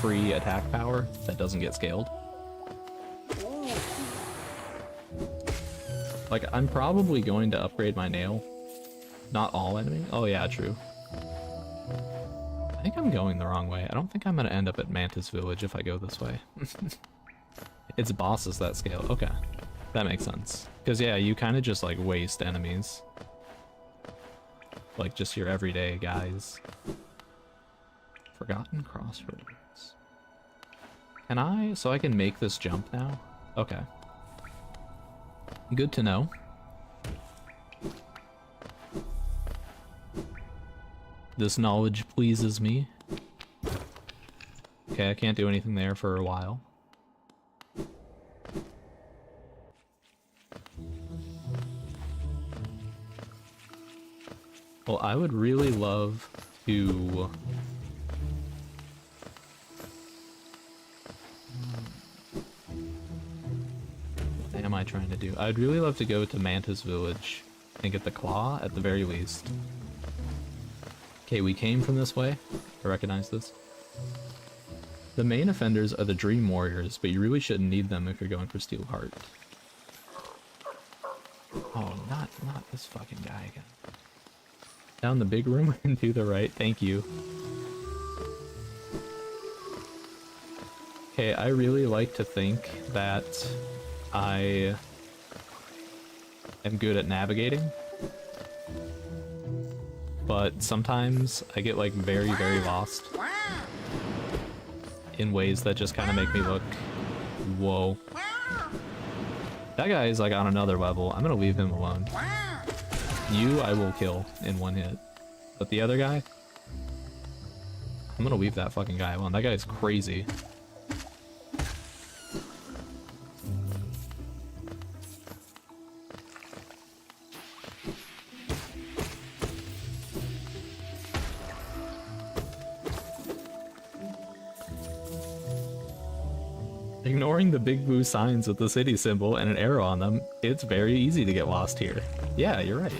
free attack power that doesn't get scaled? Like, I'm probably going to upgrade my nail. Not all enemies? Oh yeah, true. I think I'm going the wrong way. I don't think I'm gonna end up at Mantis Village if I go this way. It's bosses that scale. Okay. That makes sense. Because yeah, you kind of just like waste enemies. Like just your everyday guys. Forgotten Crossroads. Can I? So I can make this jump now? Okay. Good to know. This knowledge pleases me. Okay, I can't do anything there for a while. Well, I would really love to... What am I trying to do? I'd really love to go to Mantis Village and get the claw at the very least. Okay, we came from this way. I recognize this. The main offenders are the Dream Warriors, but you really shouldn't need them if you're going for Steel Heart. Oh, not this fucking guy again. Down the big room and to the right, thank you. Okay, I really like to think that I am good at navigating. But sometimes I get like very, very lost in ways that just kind of make me look, whoa. That guy is like on another level. I'm gonna leave him alone. You, I will kill in one hit. But the other guy, I'm gonna leave that fucking guy alone. That guy's crazy. Ignoring the big blue signs with the city symbol and an arrow on them, it's very easy to get lost here. Yeah, you're right.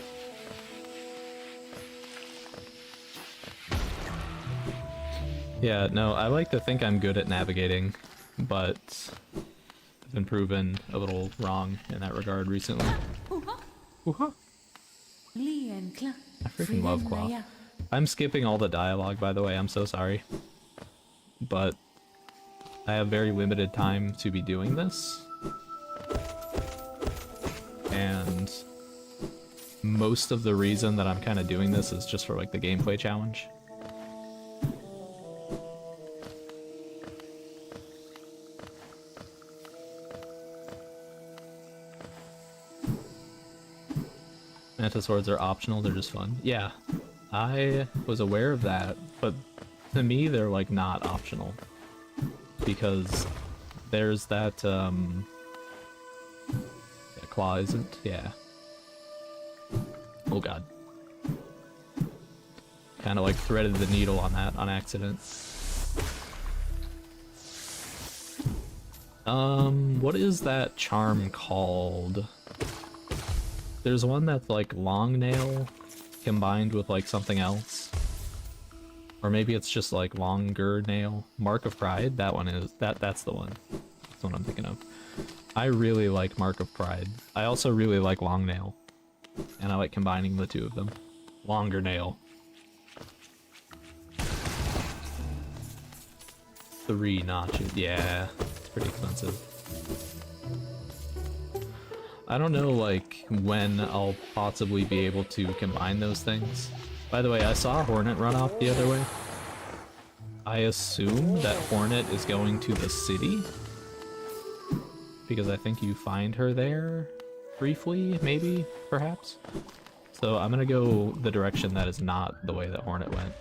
Yeah, no, I like to think I'm good at navigating, but I've been proven a little wrong in that regard recently. I freaking love Claw. I'm skipping all the dialogue, by the way, I'm so sorry. But I have very limited time to be doing this. And most of the reason that I'm kind of doing this is just for like the gameplay challenge. Manta swords are optional, they're just fun. Yeah, I was aware of that, but to me they're like not optional. Because there's that, yeah, Claw isn't? Yeah. Oh god. Kinda like threaded the needle on that on accident. What is that charm called? There's one that's like long nail combined with like something else. Or maybe it's just like longer nail. Mark of Pride, that one is, that's the one. That's what I'm thinking of. I really like Mark of Pride. I also really like Long Nail. And I like combining the two of them. Longer Nail. 3 notches. Yeah, it's pretty expensive. I don't know, like, when I'll possibly be able to combine those things. By the way, I saw Hornet run off the other way. I assume that Hornet is going to the city. Because I think you find her there briefly, maybe, perhaps. So I'm gonna go the direction that is not the way that Hornet went.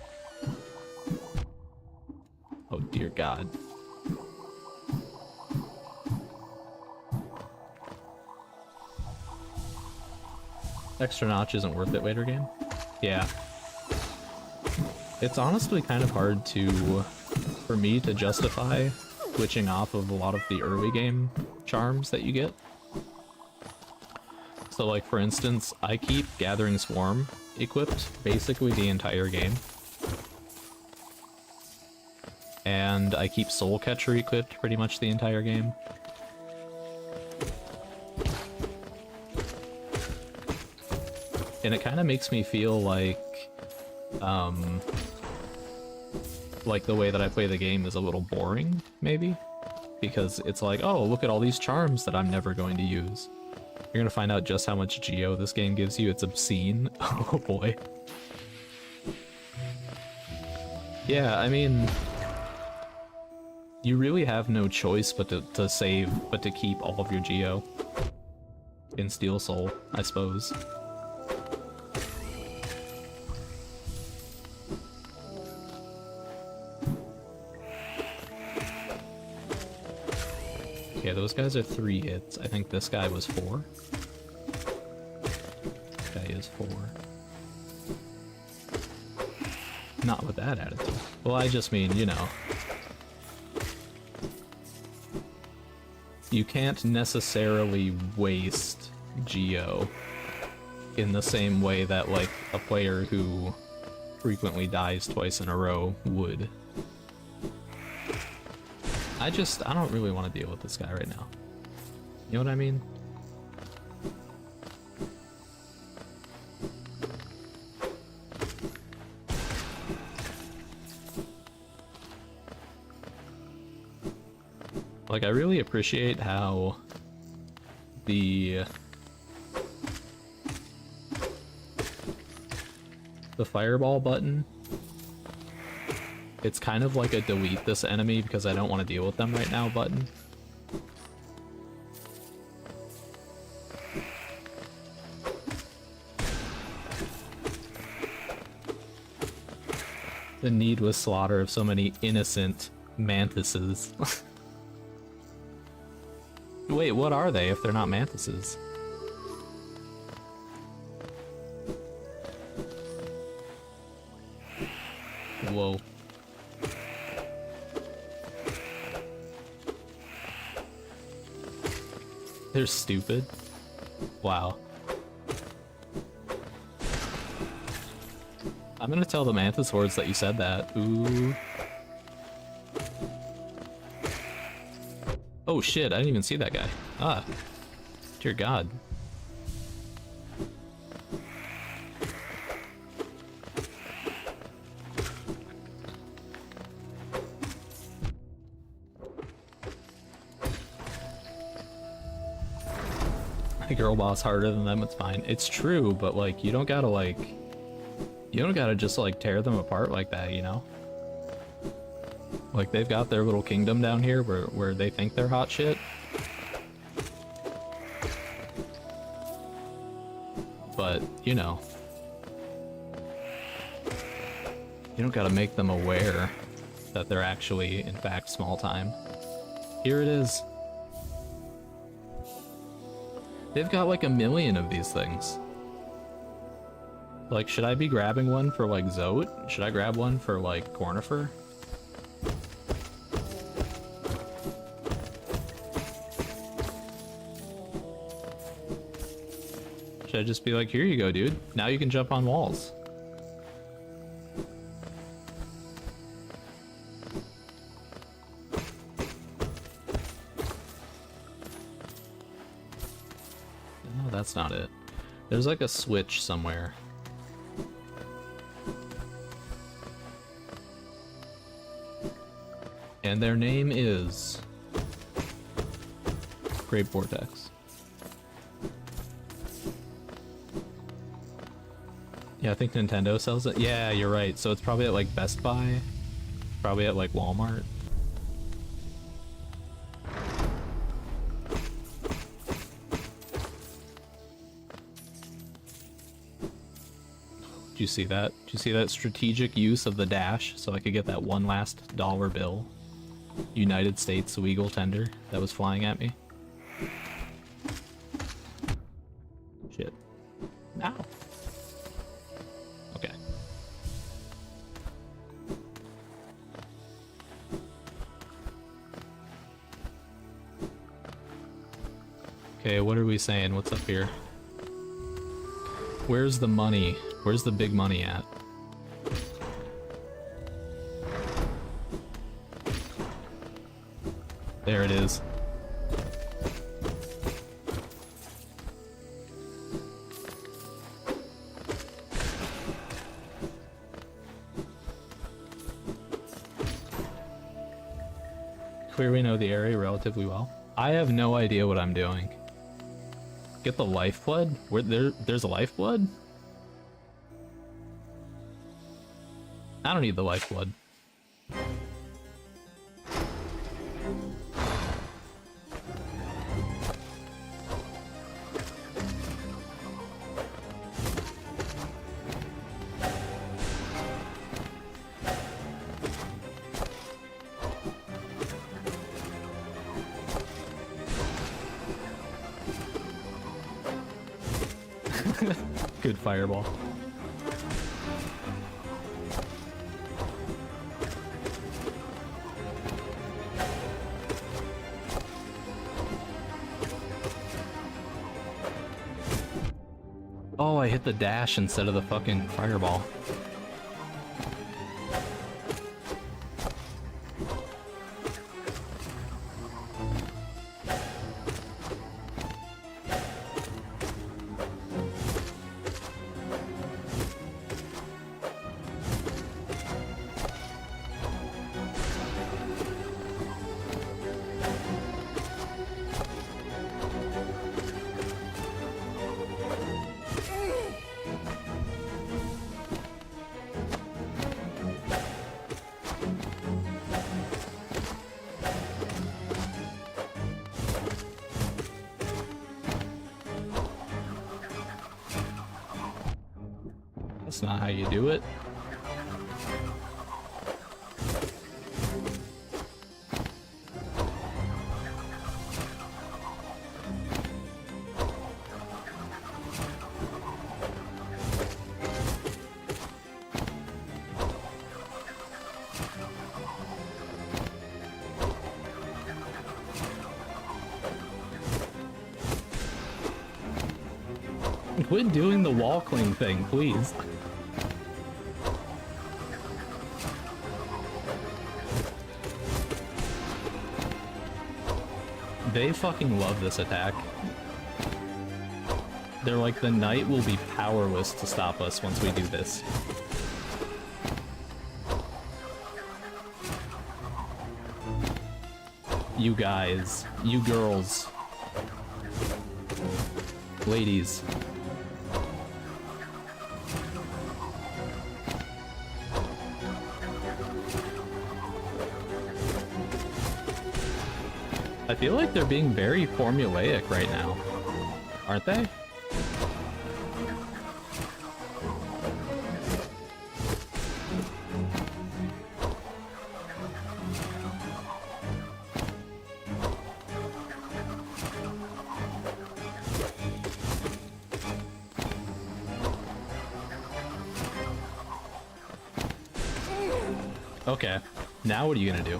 Oh dear God. Extra notch isn't worth it later game? Yeah. It's honestly kind of hard for me to justify switching off of a lot of the early game charms that you get. So like for instance, I keep Gathering Swarm equipped basically the entire game. And I keep Soul Catcher equipped pretty much the entire game. And it kind of makes me feel like the way that I play the game is a little boring, maybe? Because it's like, oh, look at all these charms that I'm never going to use. You're gonna find out just how much Geo this game gives you. It's obscene. Oh boy. Yeah, I mean, you really have no choice but to keep all of your Geo in Steel Soul, I suppose. Okay, those guys are 3 hits. I think this guy was 4. This guy is 4. Not with that attitude. Well, I just mean, you know. You can't necessarily waste Geo in the same way that, like, a player who frequently dies twice in a row would. I don't really want to deal with this guy right now. You know what I mean? Like, I really appreciate how the fireball button, it's kind of like a delete this enemy because I don't want to deal with them right now button. The needless slaughter of so many innocent mantises. Wait, what are they if they're not mantises? Whoa. They're stupid. Wow. I'm gonna tell the Mantis Hordes that you said that. Ooh. Oh shit, I didn't even see that guy. Ah. Dear God. My girl boss harder than them, it's fine. It's true, but like, you don't gotta just like tear them apart like that, you know? Like, they've got their little kingdom down here where they think they're hot shit. But, you know. You don't gotta make them aware that they're actually, in fact, small time. Here it is. They've got like 1 million of these things. Like, should I be grabbing one for like Zote? Should I grab one for like Cornifer? Should I just be like, here you go, dude. Now you can jump on walls. that's not it. There's like a switch somewhere. And their name is Great Vortex. Yeah, I think Nintendo sells it. Yeah, you're right. So it's probably at like Best Buy. Probably at like Walmart. Did you see that? Did you see that strategic use of the dash so I could get that one last dollar bill? United States Weagle tender that was flying at me. Shit. Ow. Okay. Okay, what are we saying? What's up here? Where's the money? Where's the big money at? There it is. Clear we know the area relatively well. I have no idea what I'm doing. Get the lifeblood? Where there's a lifeblood? I don't need the lifeblood. Good fireball. Oh, I hit the dash instead of the fucking fireball. That's not how you do it. Quit doing the wall cling thing, please. They fucking love this attack. They're like, the knight will be powerless to stop us once we do this. You guys, you girls, ladies. I feel like they're being very formulaic right now, aren't they? Okay, now what are you gonna do?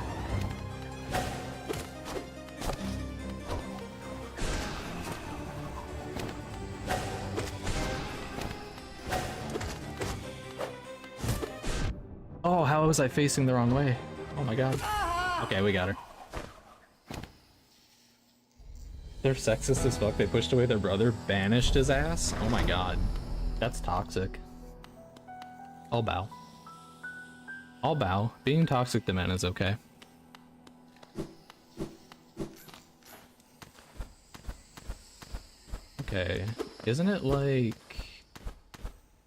Oh, how was I facing the wrong way? Oh my god. Okay, we got her. They're sexist as fuck. They pushed away their brother, banished his ass. Oh my god. That's toxic. I'll bow. I'll bow. Being toxic to men is okay. Okay. Isn't it like...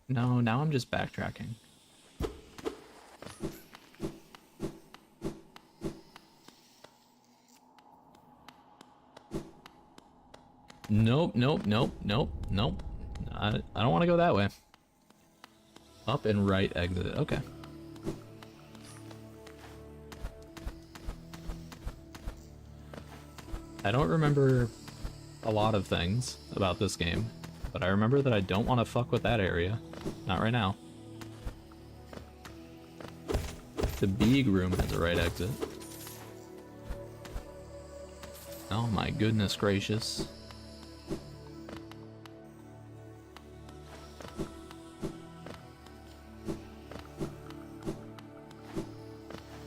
No, now I'm just backtracking. Nope, nope, nope, nope, nope. I don't want to go that way. Up and right exit. Okay. I don't remember a lot of things about this game, but I remember that I don't want to fuck with that area. Not right now. The big room has a right exit. Oh my goodness gracious.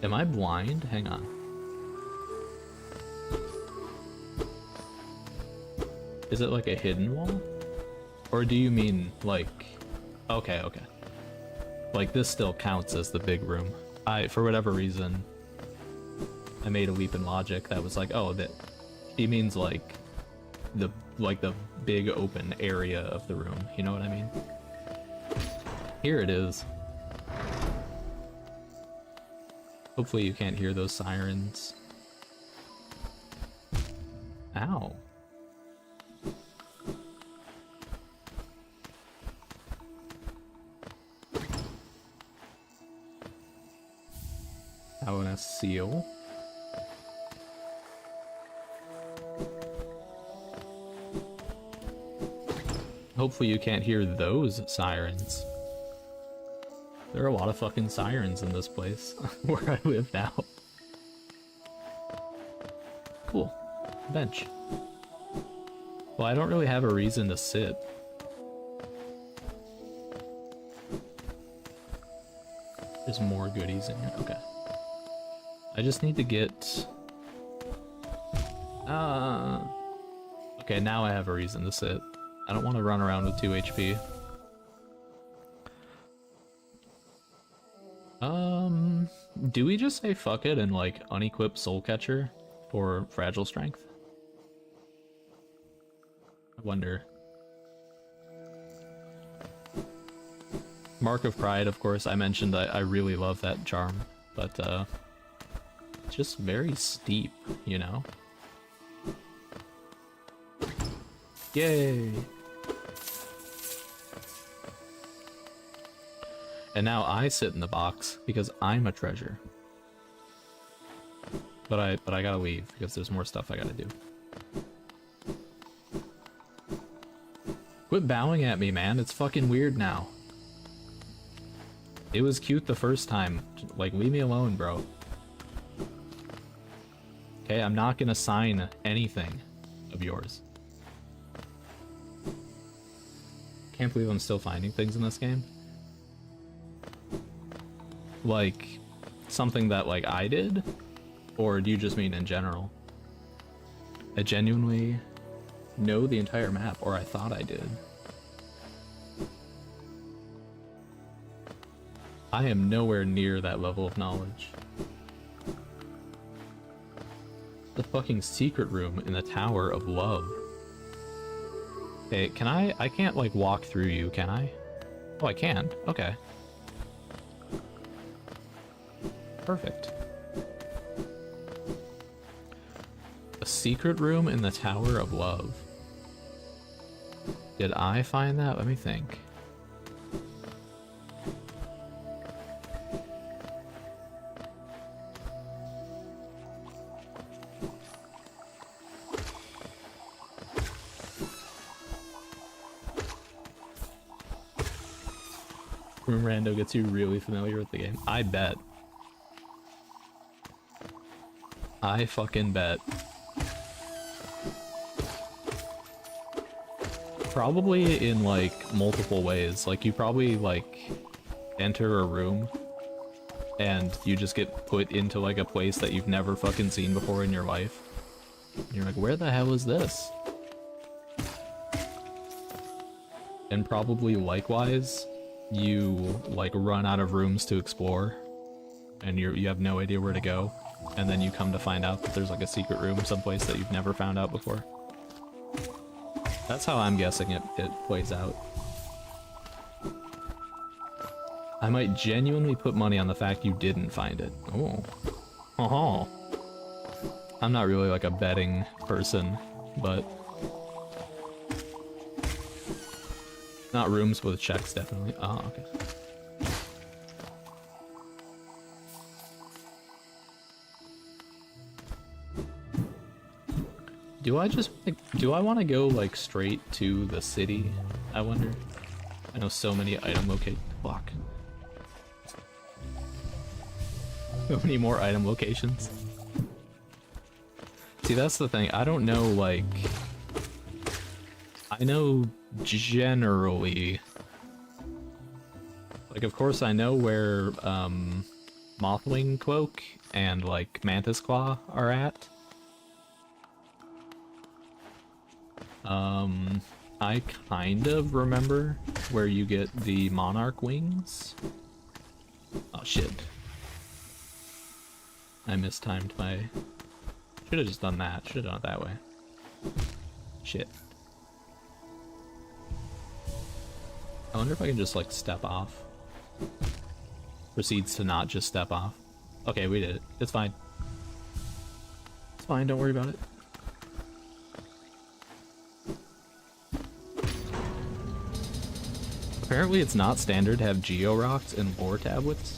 Am I blind? Hang on. Is it like a hidden wall? Or do you mean like... Okay, okay. Like this still counts as the big room. For whatever reason, I made a leap in logic that was like, oh, that he means like the big open area of the room. You know what I mean? Here it is. Hopefully you can't hear those sirens. Ow. How in a seal? Hopefully you can't hear those sirens. There are a lot of fucking sirens in this place where I live now. Cool. Bench. Well, I don't really have a reason to sit. There's more goodies in here. Okay. I just need to get... Okay, now I have a reason to sit. I don't want to run around with 2 HP. Do we just say fuck it and like unequip Soul Catcher for Fragile Strength? I wonder. Mark of Pride, of course, I mentioned I really love that charm, but it's just very steep, you know? Yay! And now I sit in the box because I'm a treasure. But I gotta leave because there's more stuff I gotta do. Quit bowing at me, man. It's fucking weird now. It was cute the first time. Like, leave me alone, bro. Okay, I'm not gonna sign anything of yours. Can't believe I'm still finding things in this game. Like, something that, like, I did? Or do you just mean in general? I genuinely know the entire map, or I thought I did. I am nowhere near that level of knowledge. The fucking secret room in the Tower of Love. Hey, can I can't, like, walk through you, can I? Oh, I can. Okay. Perfect. A secret room in the Tower of Love. Did I find that? Let me think. Room Rando gets you really familiar with the game. I bet. I fucking bet. Probably in, like, multiple ways. Like, you probably, like, enter a room and you just get put into, like, a place that you've never fucking seen before in your life. And you're like, where the hell is this? And probably likewise, you like run out of rooms to explore, and you have no idea where to go, and then you come to find out that there's like a secret room someplace that you've never found out before. That's how I'm guessing it plays out. I might genuinely put money on the fact you didn't find it. Oh. Oh. I'm not really like a betting person, but not rooms with checks, definitely. Oh, okay. Do I just like, do I want to go like straight to the city? I wonder. I know so many item locate. Fuck. So many more item locations. See, that's the thing. I don't know, like... I know generally... Like, of course, I know where, Mothwing Cloak and, like, Mantis Claw are at. I kind of remember where you get the Monarch Wings. Oh, shit. I mistimed my... Should have just done that. Should have done it that way. Shit. I wonder if I can just, like, step off. Proceeds to not just step off. Okay, we did it. It's fine. It's fine, don't worry about it. Apparently it's not standard to have Geo Rocks and lore tablets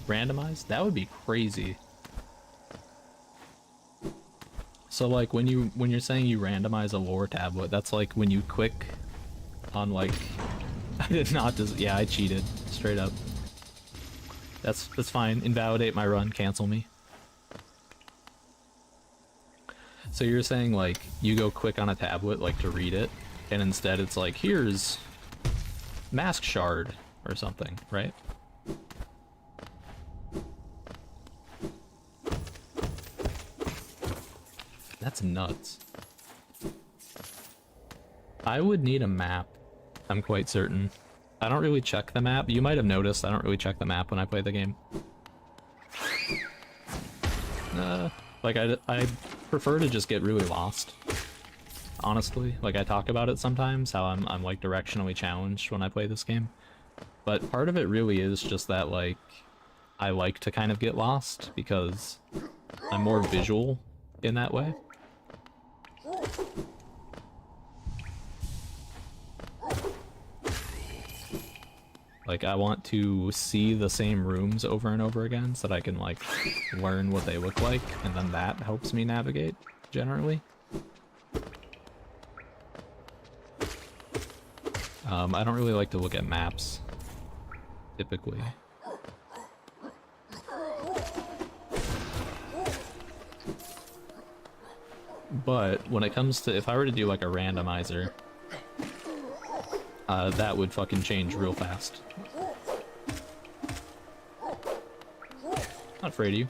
randomized. That would be crazy. So like when you're saying you randomize a lore tablet, that's like when you click on like I did not just yeah, I cheated straight up. That's fine. Invalidate my run, cancel me. So you're saying like you go click on a tablet like to read it, and instead it's like here's Mask Shard or something, right? That's nuts. I would need a map, I'm quite certain. I don't really check the map. You might have noticed I don't really check the map when I play the game. Like I prefer to just get really lost. Honestly, like I talk about it sometimes, how I'm like directionally challenged when I play this game. But part of it really is just that like I like to kind of get lost because I'm more visual in that way. Like I want to see the same rooms over and over again so that I can like learn what they look like, and then that helps me navigate generally. I don't really like to look at maps typically. But when it comes to, if I were to do like a randomizer, that would fucking change real fast. Not afraid of you.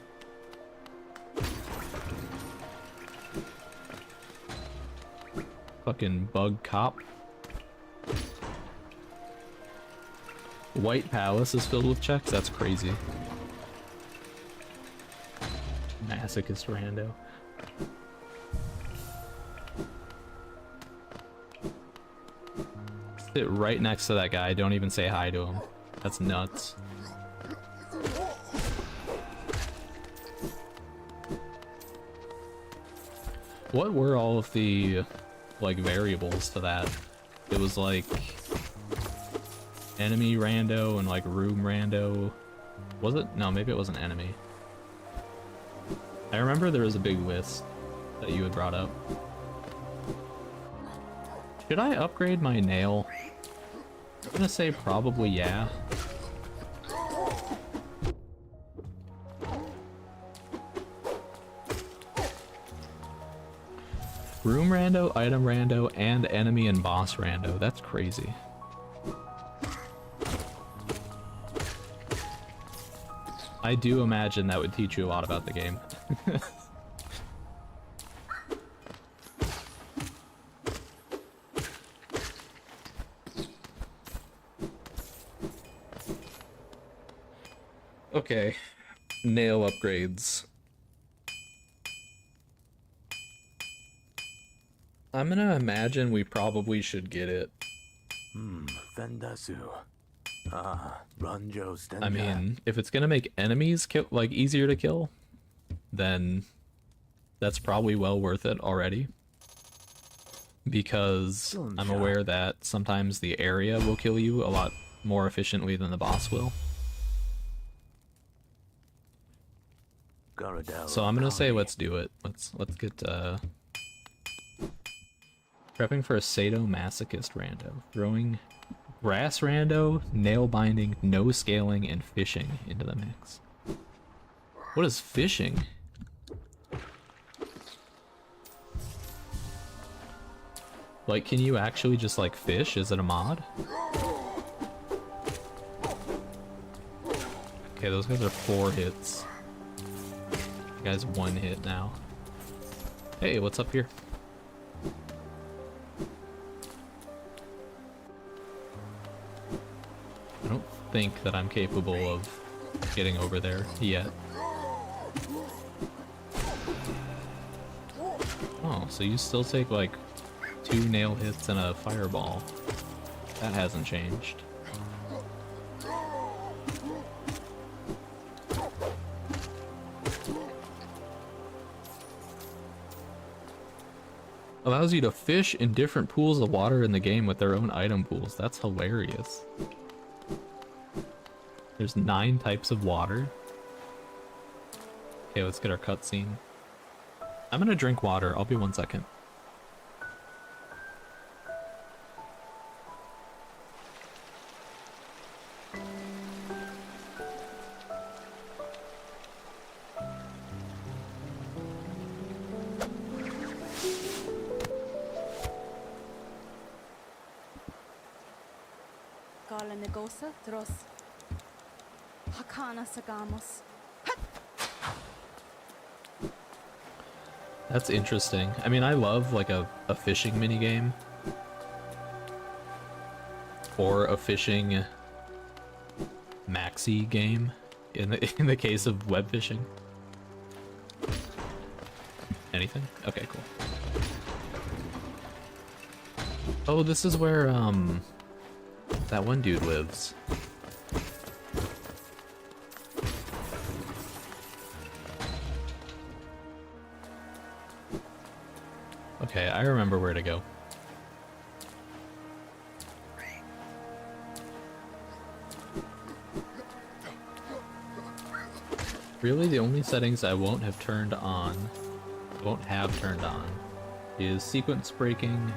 Fucking bug cop. White Palace is filled with checks? That's crazy. Masochist rando. Sit right next to that guy, don't even say hi to him. That's nuts. What were all of the, like, variables to that? It was like enemy rando and like room rando. Was it? No, maybe it wasn't enemy. I remember there was a big list that you had brought up. Should I upgrade my nail? I'm gonna say probably yeah. Room rando, item rando, and enemy and boss rando. That's crazy. I do imagine that would teach you a lot about the game. Okay. Nail upgrades. I'm gonna imagine we probably should get it. Vendasu. Ranjo Stenja. I mean, if it's gonna make enemies like easier to kill, then that's probably well worth it already. Because I'm aware that sometimes the area will kill you a lot more efficiently than the boss will. So I'm gonna say let's do it. Let's get prepping for a sadomasochist rando. Throwing grass rando, nail binding, no scaling, and fishing into the mix. What is fishing? Like, can you actually just like fish? Is it a mod? Okay, those guys are 4 hits. The guy's 1 hit now. Hey, what's up here? I don't think that I'm capable of getting over there yet. Oh, so you still take like 2 nail hits and a fireball. That hasn't changed. Allows you to fish in different pools of water in the game with their own item pools. That's hilarious. There's 9 types of water. Okay, let's get our cutscene. I'm gonna drink water. I'll be 1 second. That's interesting. I mean, I love like a fishing minigame. Or a fishing maxi game in the case of web fishing. Anything? Okay, cool. Oh, this is where that one dude lives. Okay, I remember where to go. Really, the only settings I won't have turned on, is sequence breaking,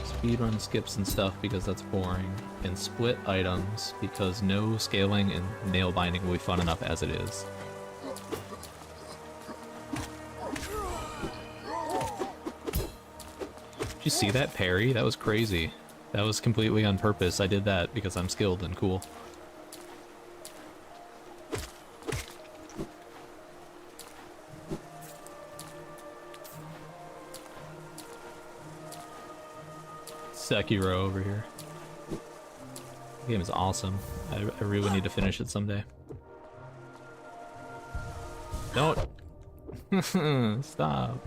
speedrun skips and stuff because that's boring, and split items because no scaling and nail binding will be fun enough as it is. Did you see that parry? That was crazy. That was completely on purpose. I did that because I'm skilled and cool. Sekiro over here. The game is awesome. I really need to finish it someday. Don't! Stop.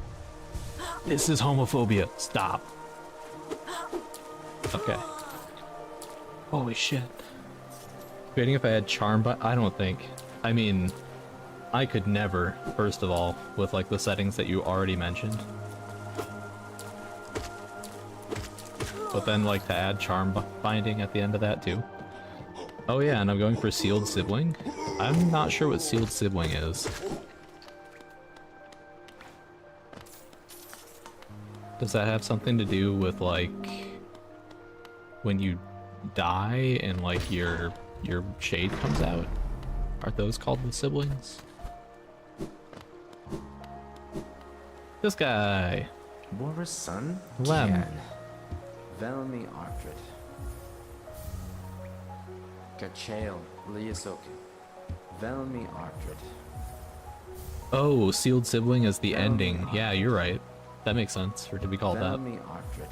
This is homophobia. Stop. Okay. Holy shit. Debating if I had charm, but I don't think. I mean, I could never, first of all, with like the settings that you already mentioned. But then like to add charm binding at the end of that too. Oh yeah, and I'm going for sealed sibling. I'm not sure what sealed sibling is. Does that have something to do with like when you die and like your shade comes out? Are those called the siblings? This guy. Boris' son? Lem. Kian. Velmi Artrit. Gachael Liasoki. Velmi Artrit. Oh, sealed sibling is the ending. Yeah, you're right. That makes sense for it to be called that. Velmi Artrit.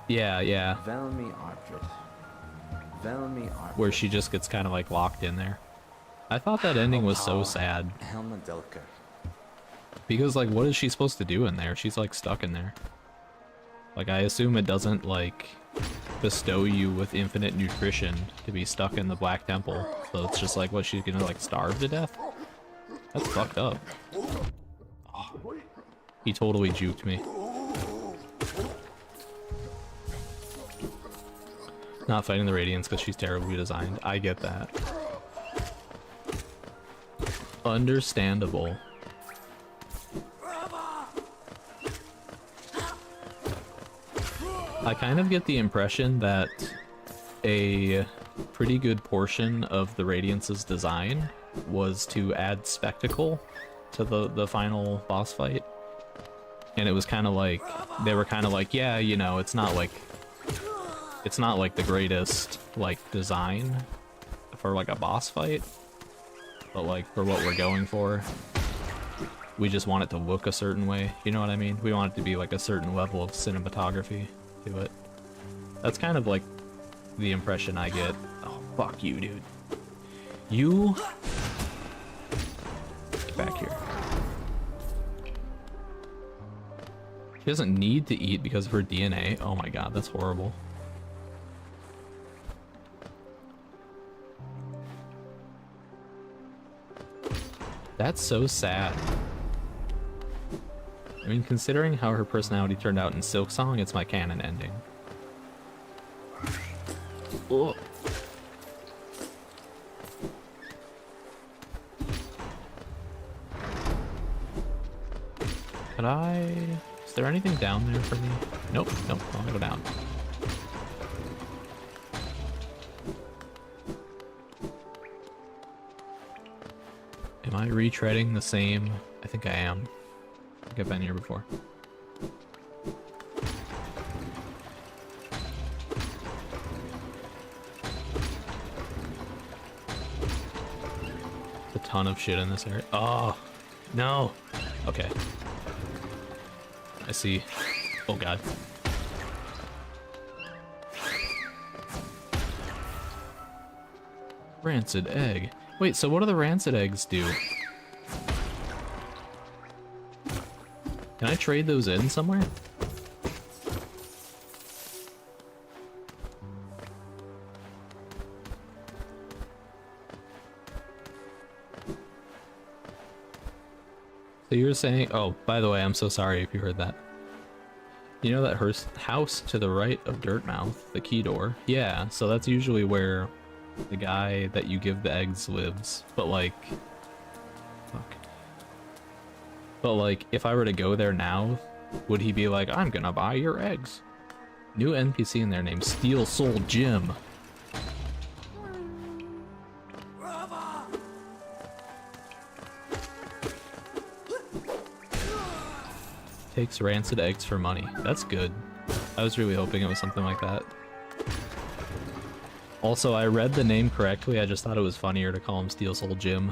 Yeah, yeah. Velmi Artrit. Velmi where Artred. she just gets kind of like locked in there. I thought that ending was so sad Helma Delka. because like what is she supposed to do in there? She's like stuck in there. Like I assume it doesn't like bestow you with infinite nutrition to be stuck in the Black Temple. So it's just like what, she's gonna like starve to death? That's fucked up. Oh, he totally juked me. Not fighting the Radiance because she's terribly designed. I get that. Understandable. I kind of get the impression that a pretty good portion of the Radiance's design was to add spectacle to the final boss fight. And it was kind of like, they were kind of like, yeah, you know, it's not like the greatest like design for like a boss fight, but like for what we're going for, we just want it to look a certain way, you know what I mean? We want it to be like a certain level of cinematography to it. That's kind of like the impression I get. Oh, fuck you, dude. You... Get back here. She doesn't need to eat because of her DNA. Oh my god, that's horrible. That's so sad. I mean, considering how her personality turned out in Silksong, it's my canon ending. Oh. Could I... Is there anything down there for me? Nope, nope, I'll go down. Am I retreading the same? I think I am. I think I've been here before. A ton of shit in this area. Oh, no. Okay. I see. Oh god. Rancid egg. Wait, so what do the rancid eggs do? Can I trade those in somewhere? So you're saying, oh, by the way, I'm so sorry if you heard that. You know that house to the right of Dirtmouth, the key door? Yeah, so that's usually where the guy that you give the eggs lives. But like, fuck. But like, if I were to go there now, would he be like, I'm gonna buy your eggs? New NPC in there named Steel Soul Jim. Takes rancid eggs for money. That's good. I was really hoping it was something like that. Also, I read the name correctly, I just thought it was funnier to call him Steel Soul Jim.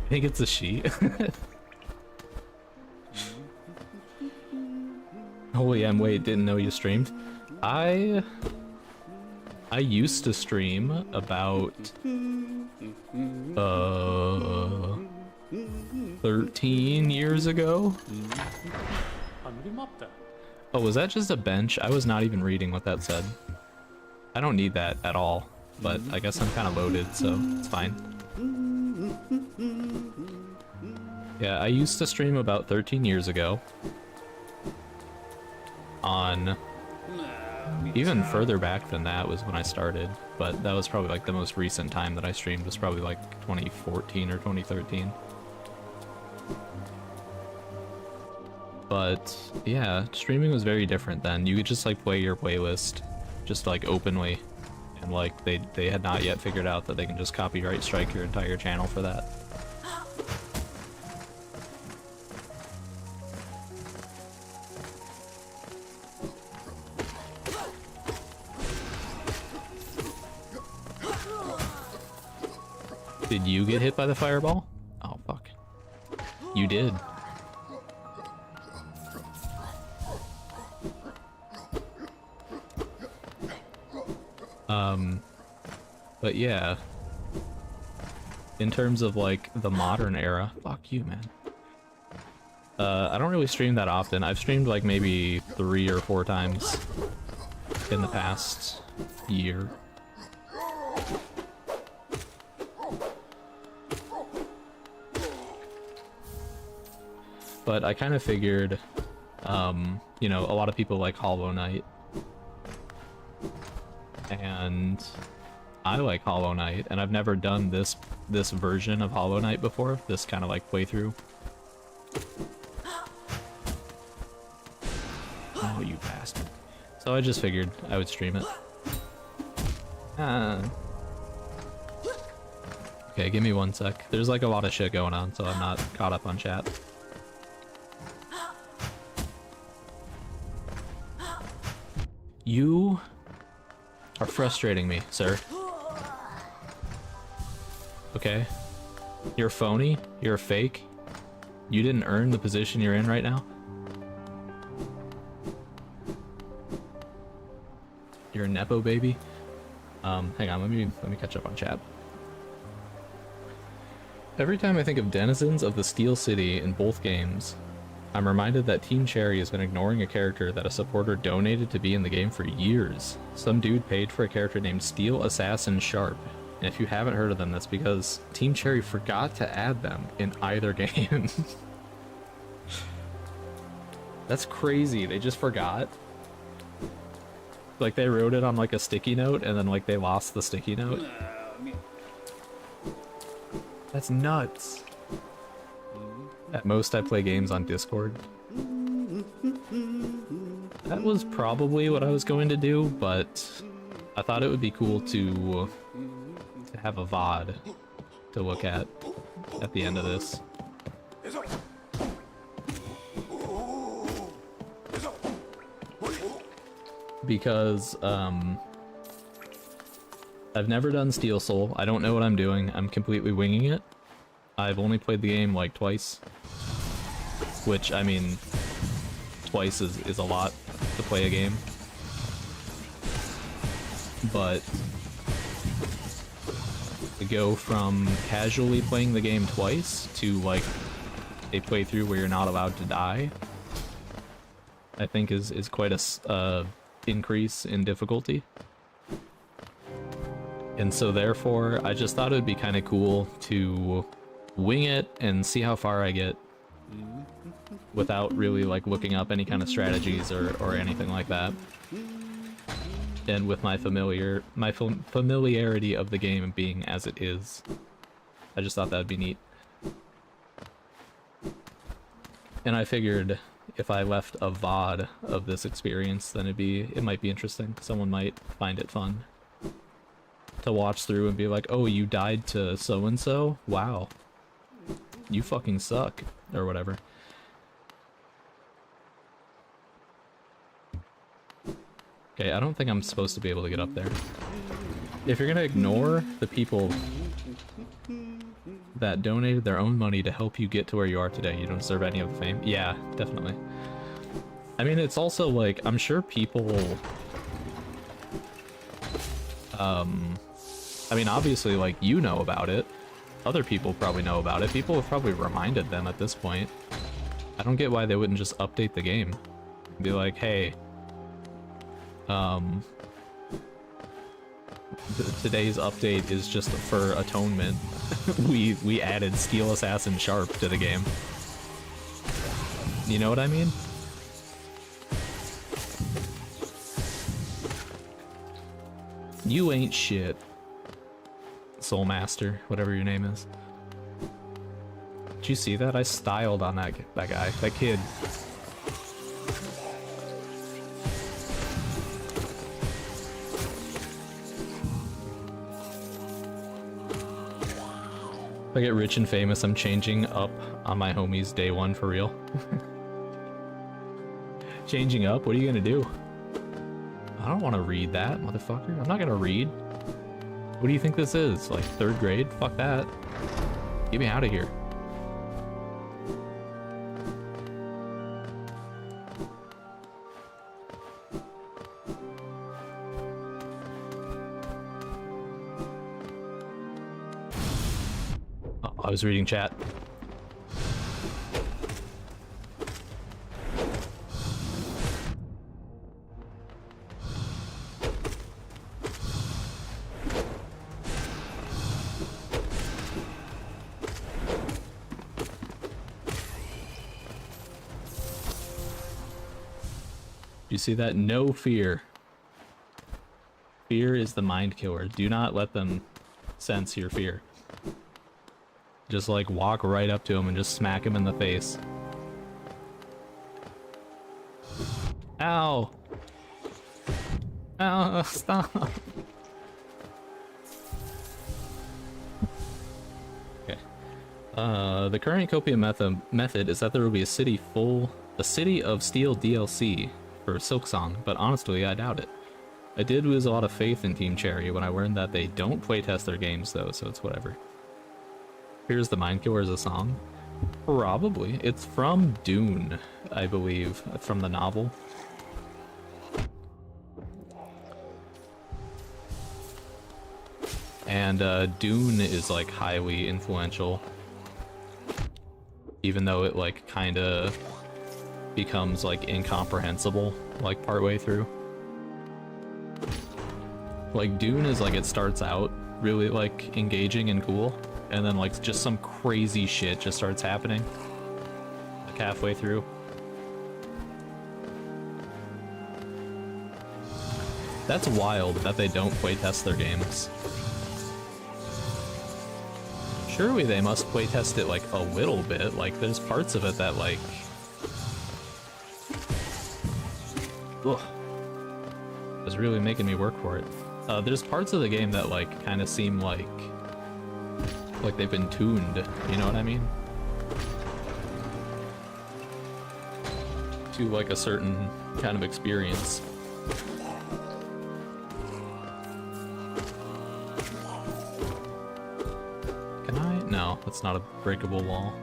I think it's a she. Holy M, wait, didn't know you streamed. I used to stream about 13 years ago. Oh, was that just a bench? I was not even reading what that said. I don't need that at all, but I guess I'm kind of loaded, so it's fine. Yeah, I used to stream about 13 years ago. On... Even further back than that was when I started, but that was probably like the most recent time that I streamed was probably like 2014 or 2013. But yeah, streaming was very different then. You could just like play your playlist just like openly, and like they had not yet figured out that they can just copyright strike your entire channel for that. Did you get hit by the fireball? Oh, fuck. You did. But yeah. In terms of, like, the modern era... Fuck you, man. I don't really stream that often. I've streamed, like, maybe 3 or 4 times in the past year. But I kind of figured, you know, a lot of people like Hollow Knight. And I like Hollow Knight, and I've never done this version of Hollow Knight before, this kind of like playthrough. Oh, you bastard. So I just figured I would stream it. Okay, give me 1 sec. There's like a lot of shit going on, so I'm not caught up on chat. You are frustrating me, sir. Okay? You're phony? You're a fake? You didn't earn the position you're in right now? You're a nepo baby? Hang on, let me catch up on chat. Every time I think of denizens of the Steel City in both games, I'm reminded that Team Cherry has been ignoring a character that a supporter donated to be in the game for years. Some dude paid for a character named Steel Assassin Sharp, and if you haven't heard of them, that's because Team Cherry forgot to add them in either game. That's crazy, they just forgot. Like, they wrote it on, like, a sticky note, and then, like, they lost the sticky note. That's nuts. At most, I play games on Discord. That was probably what I was going to do, but I thought it would be cool to have a VOD to look at the end of this. Because, I've never done Steel Soul. I don't know what I'm doing. I'm completely winging it. I've only played the game like twice. Which, I mean, twice is a lot to play a game. But to go from casually playing the game twice to, like, a playthrough where you're not allowed to die, I think is quite a increase in difficulty. And so therefore, I just thought it would be kind of cool to wing it and see how far I get without really like looking up any kind of strategies or anything like that. And with my familiarity of the game being as it is, I just thought that would be neat. And I figured if I left a VOD of this experience, then it might be interesting. Someone might find it fun to watch through and be like, oh, you died to so-and-so? Wow. You fucking suck. Or whatever. Okay, I don't think I'm supposed to be able to get up there. If you're gonna ignore the people that donated their own money to help you get to where you are today, you don't deserve any of the fame. Yeah, definitely. I mean, it's also like, I'm sure people... I mean, obviously, like, you know about it. Other people probably know about it. People have probably reminded them at this point. I don't get why they wouldn't just update the game. Be like, hey, today's update is just for atonement. we added Steel Assassin Sharp to the game. You know what I mean? You ain't shit. Soul Master, whatever your name is. Did you see that? I styled on that guy, that kid. If I get rich and famous, I'm changing up on my homies day one for real. Changing up? What are you gonna do? I don't want to read that, motherfucker. I'm not gonna read. What do you think this is? Like 3rd grade? Fuck that. Get me out of here. Oh, I was reading chat. You see that? No fear. Fear is the mind killer. Do not let them sense your fear. Just like walk right up to him and just smack him in the face. Ow! Ow, stop! Okay. The current copia method is that there will be a City of Steel DLC for Silksong, but honestly, I doubt it. I did lose a lot of faith in Team Cherry when I learned that they don't playtest their games though, so it's whatever. Here's the Mind Killer as a song? Probably. It's from Dune, I believe, from the novel. And Dune is like highly influential, even though it like kinda becomes like incomprehensible like partway through. Like Dune is like, it starts out really like engaging and cool, and then like just some crazy shit just starts happening like halfway through. That's wild that they don't playtest their games. Surely they must playtest it like a little bit, like there's parts of it that like... Ugh. It's really making me work for it. There's parts of the game that like kind of seem like they've been tuned, you know what I mean? To like a certain kind of experience. Can I? No, that's not a breakable wall.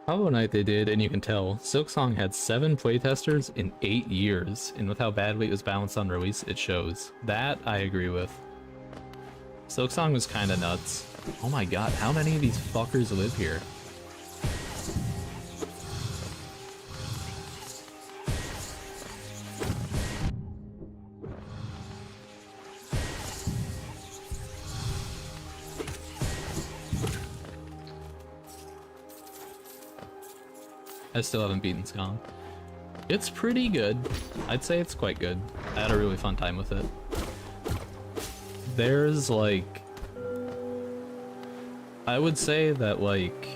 Hollow Knight they did, and you can tell, Silksong had 7 playtesters in 8 years, and with how badly it was balanced on release, it shows. That I agree with. Silksong was kinda nuts. Oh my god, how many of these fuckers live here? I still haven't beaten Skong. It's pretty good. I'd say it's quite good. I had a really fun time with it. There's like... I would say that like...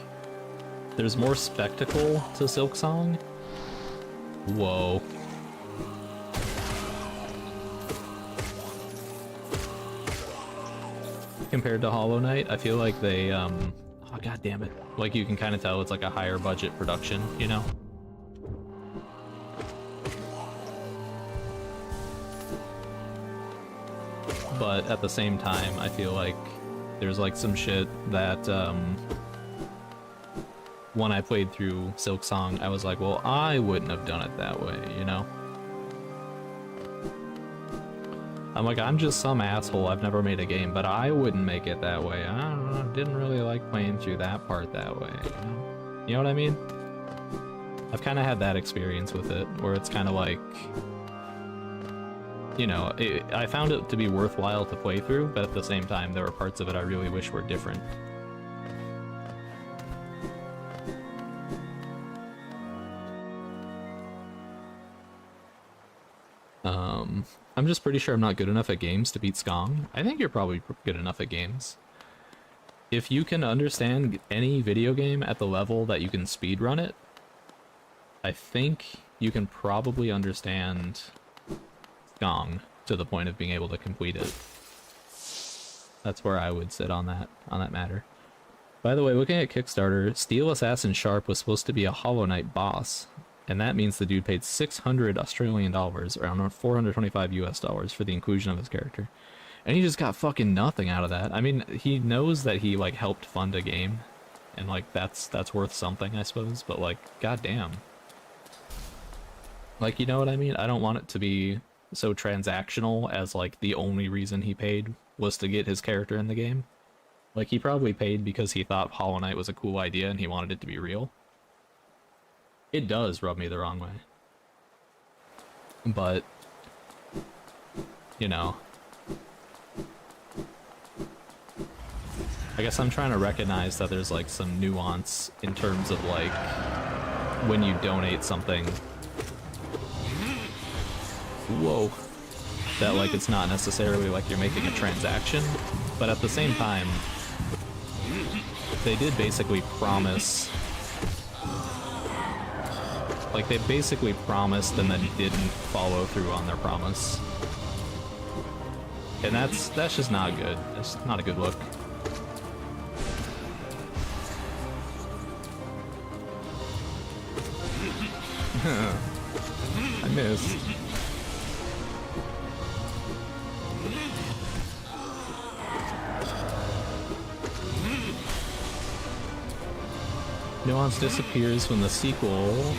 there's more spectacle to Silksong. Whoa. Compared to Hollow Knight, I feel like they, oh god damn it. Like you can kind of tell it's like a higher budget production, you know? But at the same time, I feel like there's like some shit that, when I played through Silksong, I was like, well, I wouldn't have done it that way, you know? I'm like, I'm just some asshole, I've never made a game, but I wouldn't make it that way. I don't know, didn't really like playing through that part that way, you know? You know what I mean? I've kind of had that experience with it, where it's kind of like... You know, I found it to be worthwhile to play through, but at the same time, there were parts of it I really wish were different. I'm just pretty sure I'm not good enough at games to beat Skong. I think you're probably good enough at games. If you can understand any video game at the level that you can speedrun it, I think you can probably understand Skong to the point of being able to complete it. That's where I would sit on that matter. By the way, looking at Kickstarter, Steel Assassin Sharp was supposed to be a Hollow Knight boss, and that means the dude paid 600 Australian dollars, around 425 US dollars, for the inclusion of his character. And he just got fucking nothing out of that. I mean, he knows that he, like, helped fund a game, and, like, that's worth something, I suppose, but, like, goddamn. Like, you know what I mean? I don't want it to be so transactional as, like, the only reason he paid was to get his character in the game. Like, he probably paid because he thought Hollow Knight was a cool idea and he wanted it to be real. It does rub me the wrong way. But, you know, I guess I'm trying to recognize that there's, like, some nuance in terms of, like, when you donate something. Whoa. That, like, it's not necessarily like you're making a transaction, but at the same time, they did basically promise. Like, they basically promised and then didn't follow through on their promise. And that's just not good. That's not a good look. I missed. Nuance disappears when the sequel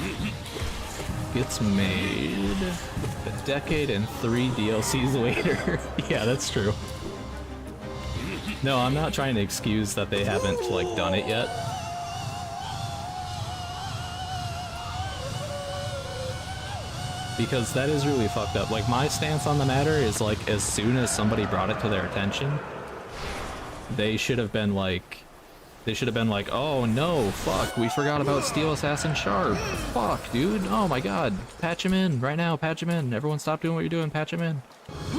gets made a decade and 3 DLCs later. Yeah, that's true. No, I'm not trying to excuse that they haven't, like, done it yet. Because that is really fucked up. Like, my stance on the matter is, like, as soon as somebody brought it to their attention, they should have been like, oh no, fuck, we forgot about Steel Assassin Sharp. Fuck, dude, oh my god, patch him in, right now, patch him in. Everyone stop doing what you're doing, patch him in.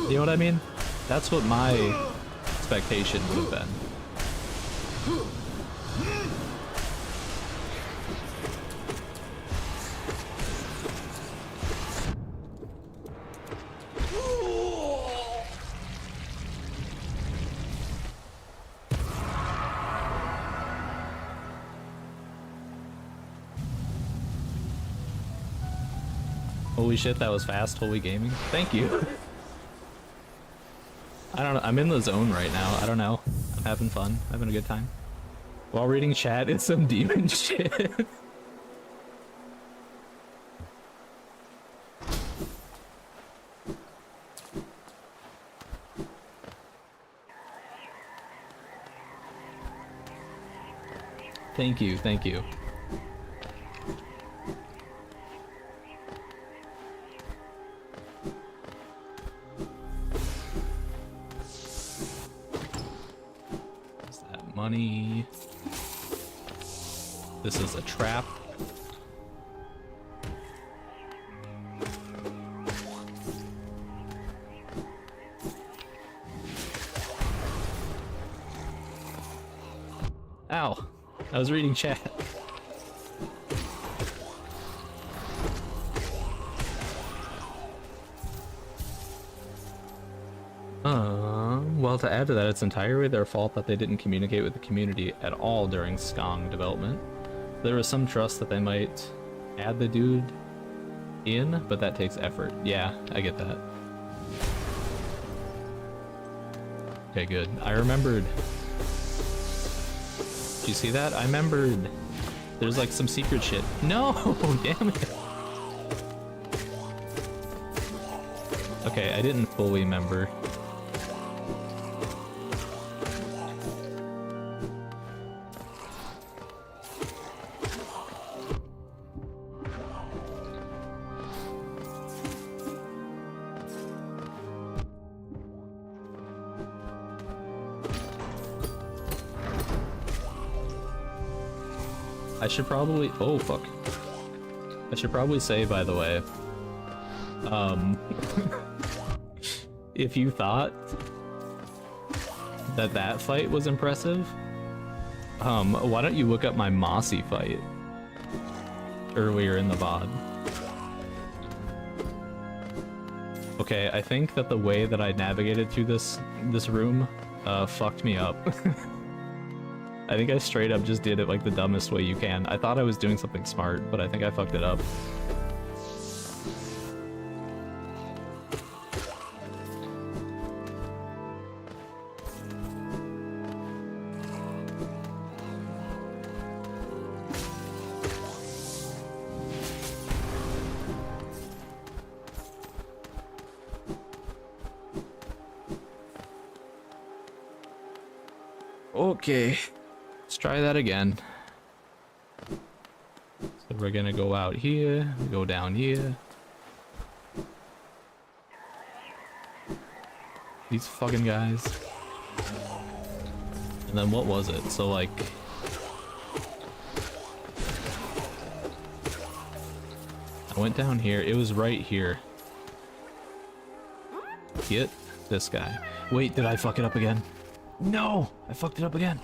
You know what I mean? That's what my expectation would have been. Holy shit, that was fast, Holy Gaming. Thank you. I don't know, I'm in the zone right now. I don't know. I'm having fun, having a good time. While reading chat, it's some demon shit. Thank you, thank you. Money. This is a trap. Ow! I was reading chat. Well, to add to that, it's entirely their fault that they didn't communicate with the community at all during Skong development. There was some trust that they might add the dude in, but that takes effort. Yeah, I get that. Okay, good. I remembered. Did you see that? I remembered. There's like some secret shit. No! Damn it! Okay, I didn't fully remember. I should probably... Oh, fuck. I should probably say, by the way, Um, if you thought that that fight was impressive, why don't you look up my Mossy fight earlier in the VOD? Okay, I think that the way that I navigated through this room fucked me up. I think I straight up just did it like the dumbest way you can. I thought I was doing something smart, but I think I fucked it up. Okay, let's try that again. So we're gonna go out here, go down here. These fucking guys. And then what was it? So like... I went down here, it was right here. Get this guy. Wait, did I fuck it up again? No! I fucked it up again.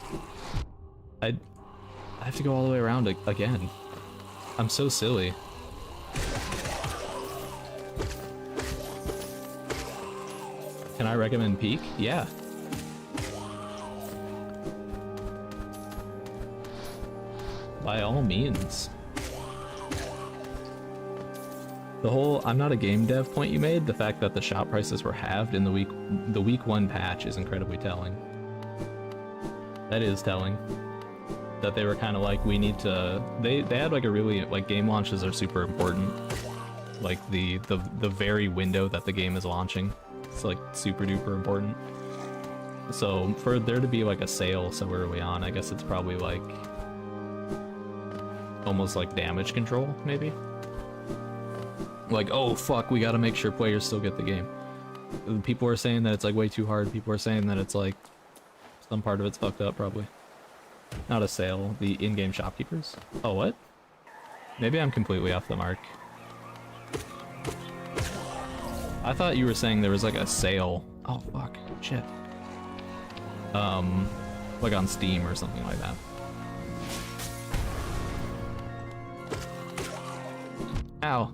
I have to go all the way around again. I'm so silly. Can I recommend Peak? Yeah. By all means. The whole I'm not a game dev point you made, the fact that the shop prices were halved in the week 1 patch is incredibly telling. That is telling. That they were kind of like, we need to... They had like a really... Like, game launches are super important. Like, the very window that the game is launching. It's like super duper important. So, for there to be like a sale so early on, I guess it's probably like... Almost like damage control, maybe? Like, oh fuck, we gotta make sure players still get the game. People are saying that it's like way too hard. People are saying that it's like... Some part of it's fucked up, probably. Not a sale, the in-game shopkeepers. Oh, what? Maybe I'm completely off the mark. I thought you were saying there was like a sale. Oh, fuck. Shit. Like on Steam or something like that. Ow.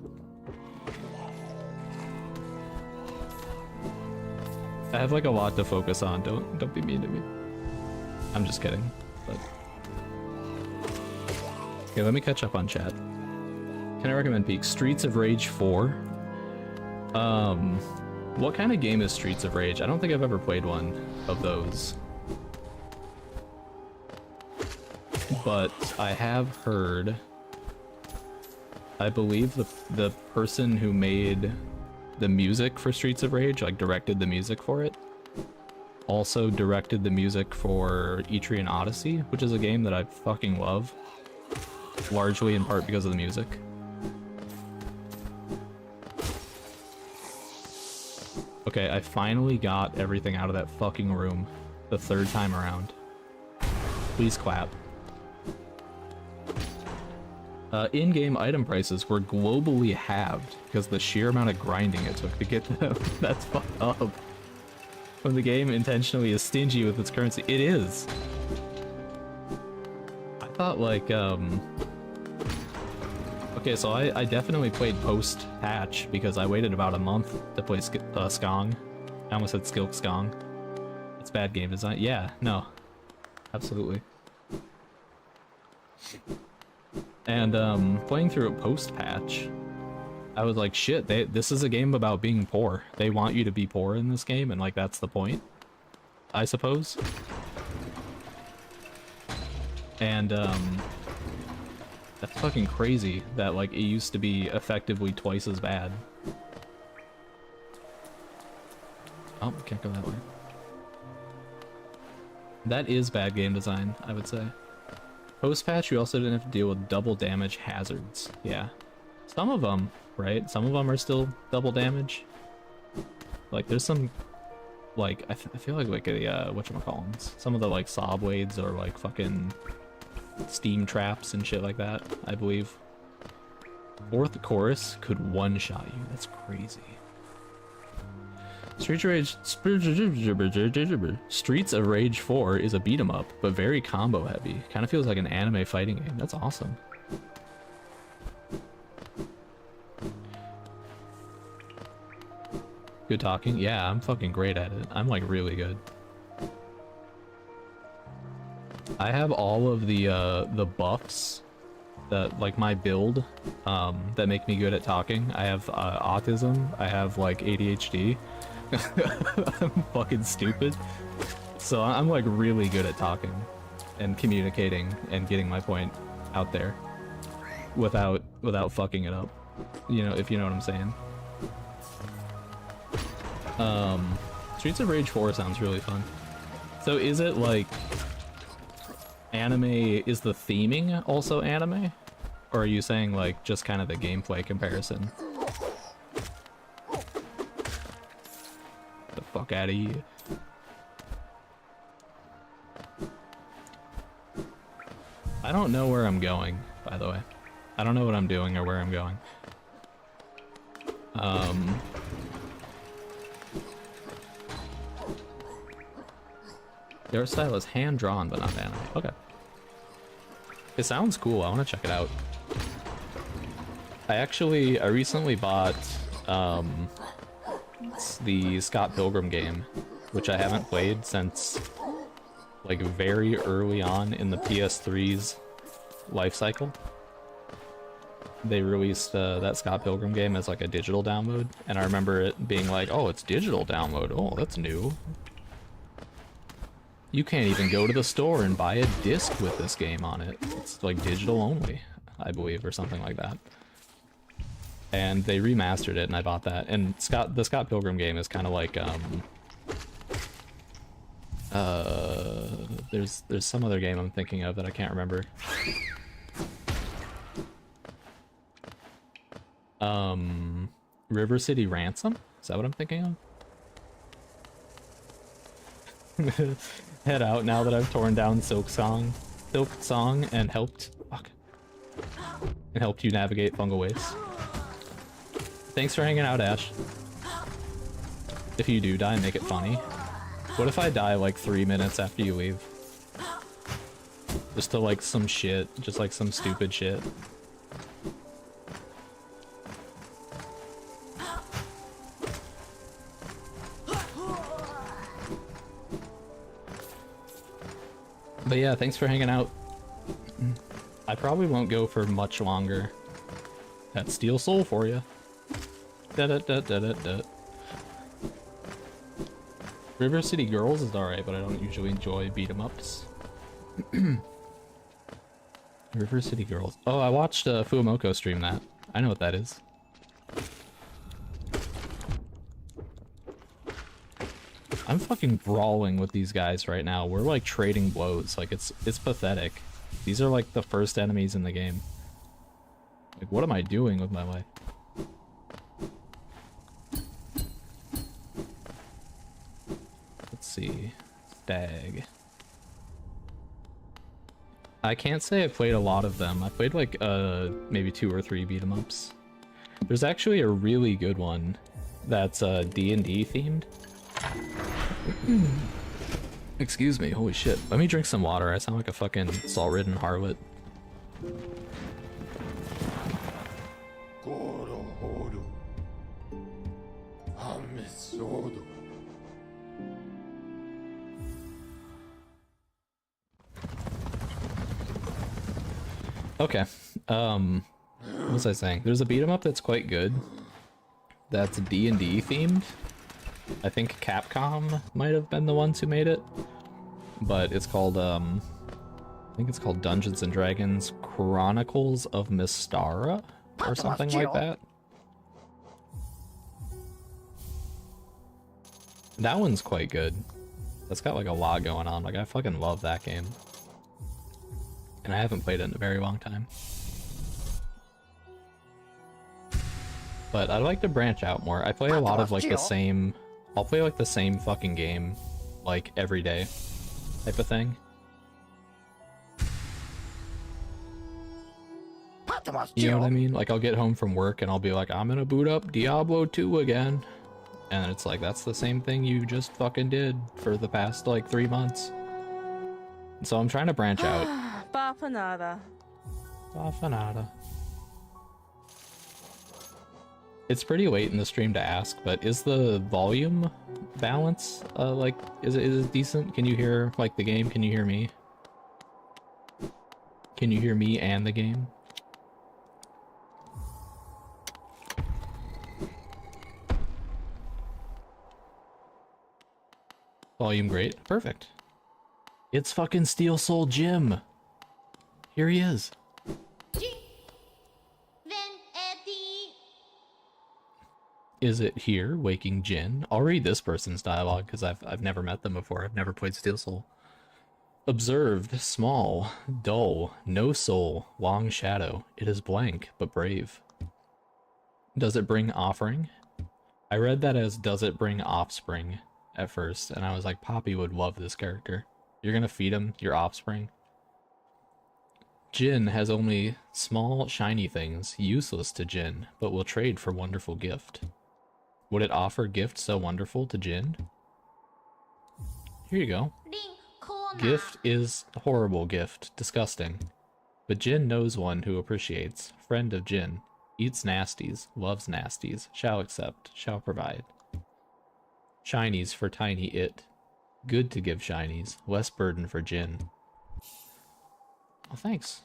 I have like a lot to focus on. Don't be mean to me. I'm just kidding, but... Okay, let me catch up on chat. Can I recommend Peak? Streets of Rage 4? What kind of game is Streets of Rage? I don't think I've ever played one of those. But I have heard... I believe the person who made the music for Streets of Rage, like directed the music for it, also directed the music for Etrian Odyssey, which is a game that I fucking love. Largely in part because of the music. Okay, I finally got everything out of that fucking room the 3rd time around. Please clap. In-game item prices were globally halved because the sheer amount of grinding it took to get them. That's fucked up. When the game intentionally is stingy with its currency. It is! I thought like, okay, so I definitely played post-patch because I waited about a month to play Skong. I almost said Skilk Skong. It's bad game design. Yeah, no. Absolutely. And playing through it post-patch, I was like, shit, this is a game about being poor. They want you to be poor in this game, and like that's the point, I suppose. And that's fucking crazy that like it used to be effectively twice as bad. Oh, can't go that way. That is bad game design, I would say. Post-patch, you also didn't have to deal with double damage hazards. Yeah. Some of them, right? Some of them are still double damage. Like, there's some, like, I feel like a, whatchamacallins. Some of the, like, saw blades or, like, fucking steam traps and shit like that, I believe. Fourth chorus could one-shot you. That's crazy. Streets of Rage 4 is a beat 'em up, but very combo heavy. Kind of feels like an anime fighting game. That's awesome. Good talking? Yeah, I'm fucking great at it. I'm like really good. I have all of the buffs that like my build that make me good at talking. I have autism. I have like ADHD. I'm fucking stupid. So I'm like really good at talking and communicating and getting my point out there without fucking it up. You know, if you know what I'm saying. Streets of Rage 4 sounds really fun. So is it like anime, is the theming also anime? Or are you saying like just kind of the gameplay comparison? The fuck out of here. I don't know where I'm going, by the way. I don't know what I'm doing or where I'm going. Their style is hand-drawn, but not anime. Okay. It sounds cool. I want to check it out. I recently bought the Scott Pilgrim game, which I haven't played since like very early on in the PS3's life cycle. They released that Scott Pilgrim game as like a digital download, and I remember it being like, oh, it's digital download. Oh, that's new. You can't even go to the store and buy a disc with this game on it. It's like digital only, I believe, or something like that. And they remastered it, and I bought that. And the Scott Pilgrim game is kind of like there's some other game I'm thinking of that I can't remember. River City Ransom? Is that what I'm thinking of? Head out now that I've torn down Silk Song and helped you navigate fungal waste. Thanks for hanging out, Ash. If you do die, make it funny. What if I die like 3 minutes after you leave? Just to like some shit, just like some stupid shit. But yeah, thanks for hanging out. I probably won't go for much longer. That's Steel Soul for you. Da da da da da da. River City Girls is alright, but I don't usually enjoy beat 'em ups. River City Girls. Oh, I watched Fuamoko stream that. I know what that is. I'm fucking brawling with these guys right now. We're like trading blows. Like it's pathetic. These are like the first enemies in the game. Like what am I doing with my life? Let's see. Stag. I can't say I played a lot of them. I played like maybe 2 or 3 beat 'em ups. There's actually a really good one that's D&D themed. Excuse me, holy shit. Let me drink some water. I sound like a fucking salt-ridden harlot. Okay, what was I saying? There's a beat 'em up that's quite good. That's D&D themed. I think Capcom might have been the ones who made it, but it's called I think it's called Dungeons and Dragons Chronicles of Mystara or something like that. That one's quite good. That's got like a lot going on. Like I fucking love that game. And I haven't played it in a very long time. But I'd like to branch out more. I play a lot of like the same... I'll play like the same fucking game, like every day, type of thing. You know what I mean? Like, I'll get home from work and I'll be like, I'm gonna boot up Diablo 2 again. And it's like, that's the same thing you just fucking did for the past, like, 3 months. So I'm trying to branch out. Bafanada. Bafanada. It's pretty late in the stream to ask, but is the volume balance, like, is it decent? Can you hear, like, the game? Can you hear me? Can you hear me and the game? Volume great. Perfect. It's fucking Steel Soul Jim. Here he is. Is it here, Waking Jin? I'll read this person's dialogue because I've never met them before. I've never played Steel Soul. Observed, small, dull, no soul, long shadow. It is blank, but brave. Does it bring offering? I read that as does it bring offspring at first, and I was like, Poppy would love this character. You're gonna feed him your offspring? Jin has only small, shiny things, useless to Jin, but will trade for wonderful gift. Would it offer gift so wonderful to Jin? Here you go. Gift is horrible gift, disgusting. But Jin knows one who appreciates, friend of Jin, eats nasties, loves nasties, shall accept, shall provide. Shinies for tiny it. Good to give shinies, less burden for Jin. Oh, thanks.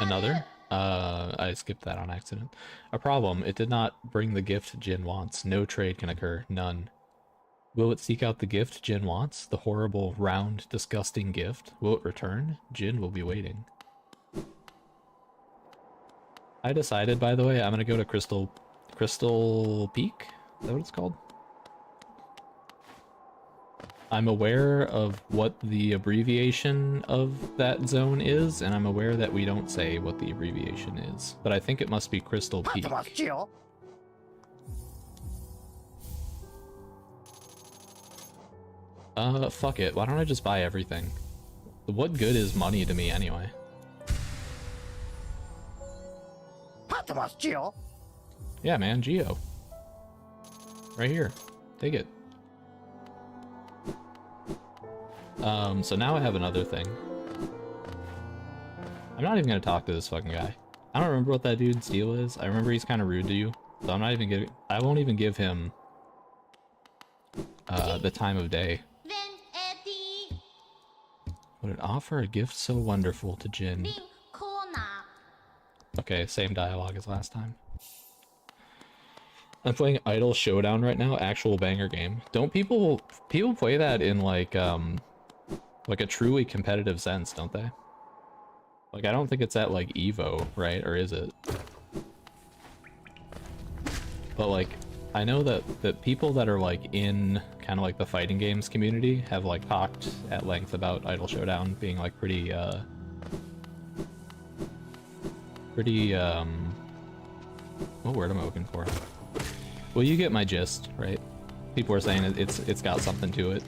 Another? I skipped that on accident. A problem, it did not bring the gift Jin wants. No trade can occur, none. Will it seek out the gift Jin wants? The horrible, round, disgusting gift? Will it return? Jin will be waiting. I decided, by the way, I'm gonna go to Crystal Peak? Is that what it's called? I'm aware of what the abbreviation of that zone is, and I'm aware that we don't say what the abbreviation is. But I think it must be Crystal Peak. Fuck it. Why don't I just buy everything? What good is money to me anyway? Yeah, man, Geo. Right here. Take it. So now I have another thing. I'm not even gonna talk to this fucking guy. I don't remember what that dude's deal is. I remember he's kind of rude to you, so I'm not even giving. I won't even give him the time of day. Would it offer a gift so wonderful to Jin? Okay, same dialogue as last time. I'm playing Idle Showdown right now, actual banger game. Don't people play that in like a truly competitive sense, don't they? Like, I don't think it's at like Evo, right? Or is it? But like, I know that people that are like in kind of like the fighting games community have like talked at length about Idle Showdown being like pretty what word am I looking for? Well, you get my gist, right? People are saying it's got something to it.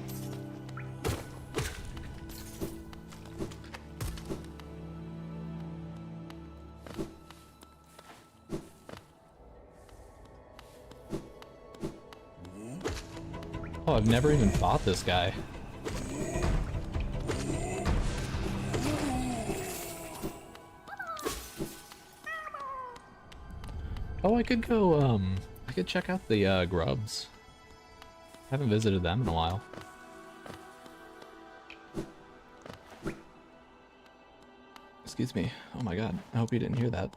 Oh, I've never even fought this guy. Oh, I could go, I could check out the, grubs. Haven't visited them in a while. Excuse me. Oh my god. I hope you didn't hear that.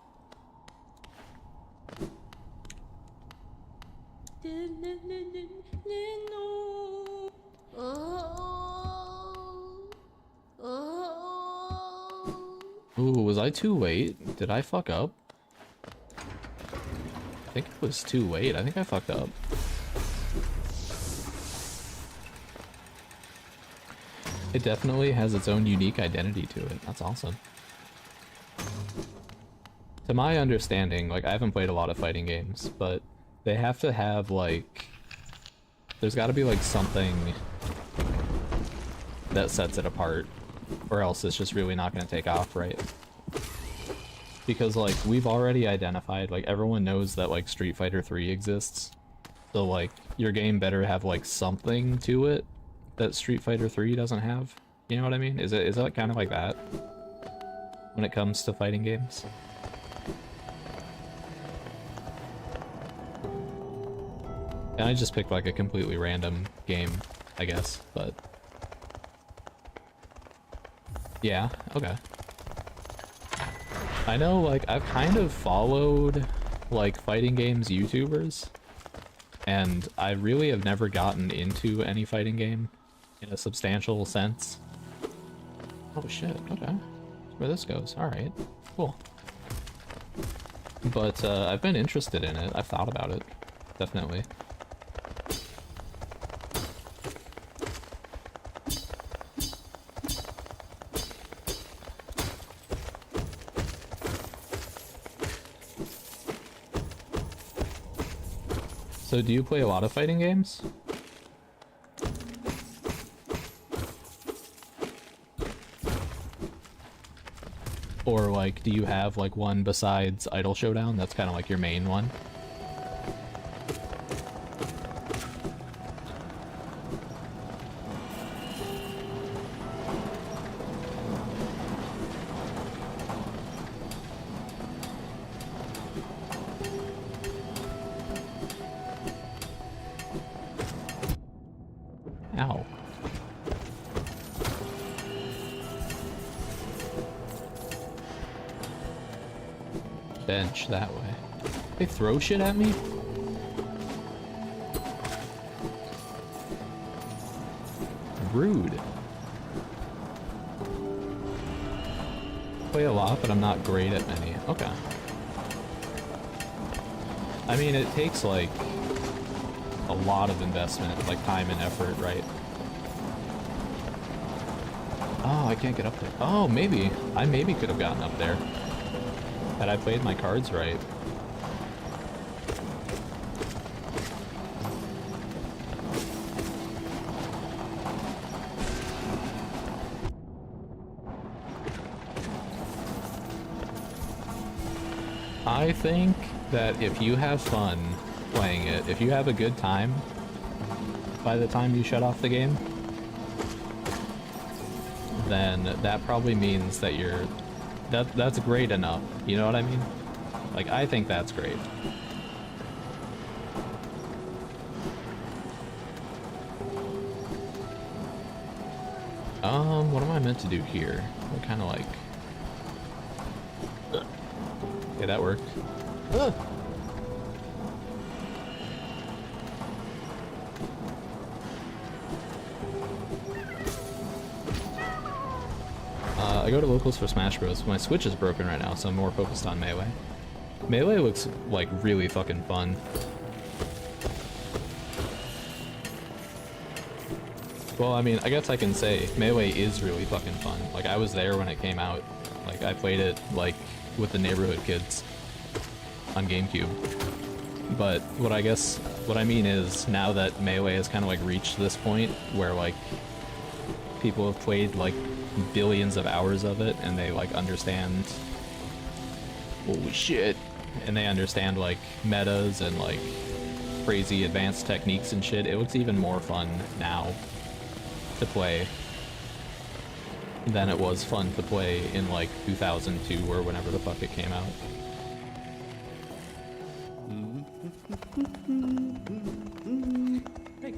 Ooh, was I too late? Did I fuck up? I think it was too late. I think I fucked up. It definitely has its own unique identity to it. That's awesome. To my understanding, like, I haven't played a lot of fighting games, but they have to have, like... There's gotta be, like, something that sets it apart, or else it's just really not gonna take off, right? Because, like, we've already identified, like, everyone knows that, like, Street Fighter 3 exists. So, like, your game better have, like, something to it that Street Fighter 3 doesn't have. You know what I mean? Is that kind of like that? When it comes to fighting games? And I just picked, like, a completely random game, I guess, but... Yeah, okay. I know, like, I've kind of followed, like, fighting games YouTubers, and I really have never gotten into any fighting game in a substantial sense. Oh shit, okay. That's where this goes, alright. Cool. But, I've been interested in it. I've thought about it. Definitely. So do you play a lot of fighting games? Or like, do you have like one besides Idle Showdown that's kind of like your main one? Ow. Bench that way. They throw shit at me? Rude. Play a lot, but I'm not great at many. Okay. I mean, it takes like a lot of investment, like time and effort, right? Oh, I can't get up there. Oh, maybe. I maybe could have gotten up there. Had I played my cards right. I think that if you have fun playing it, if you have a good time by the time you shut off the game, then that probably means that you're that's great enough. You know what I mean? Like, I think that's great. What am I meant to do here? What kind of like... Okay, that worked. I go to locals for Smash Bros. My Switch is broken right now, so I'm more focused on Melee. Melee looks like really fucking fun. Well, I mean, I guess I can say Melee is really fucking fun. Like, I was there when it came out. Like, I played it, like, with the neighborhood kids on GameCube. But what I mean is, now that Melee has kind of, like, reached this point where, like, people have played, like, billions of hours of it, and they, like, understand... Holy shit! And they understand, like, metas and, like, crazy advanced techniques and shit. It looks even more fun now to play than it was fun to play in, like, 2002 or whenever the fuck it came out.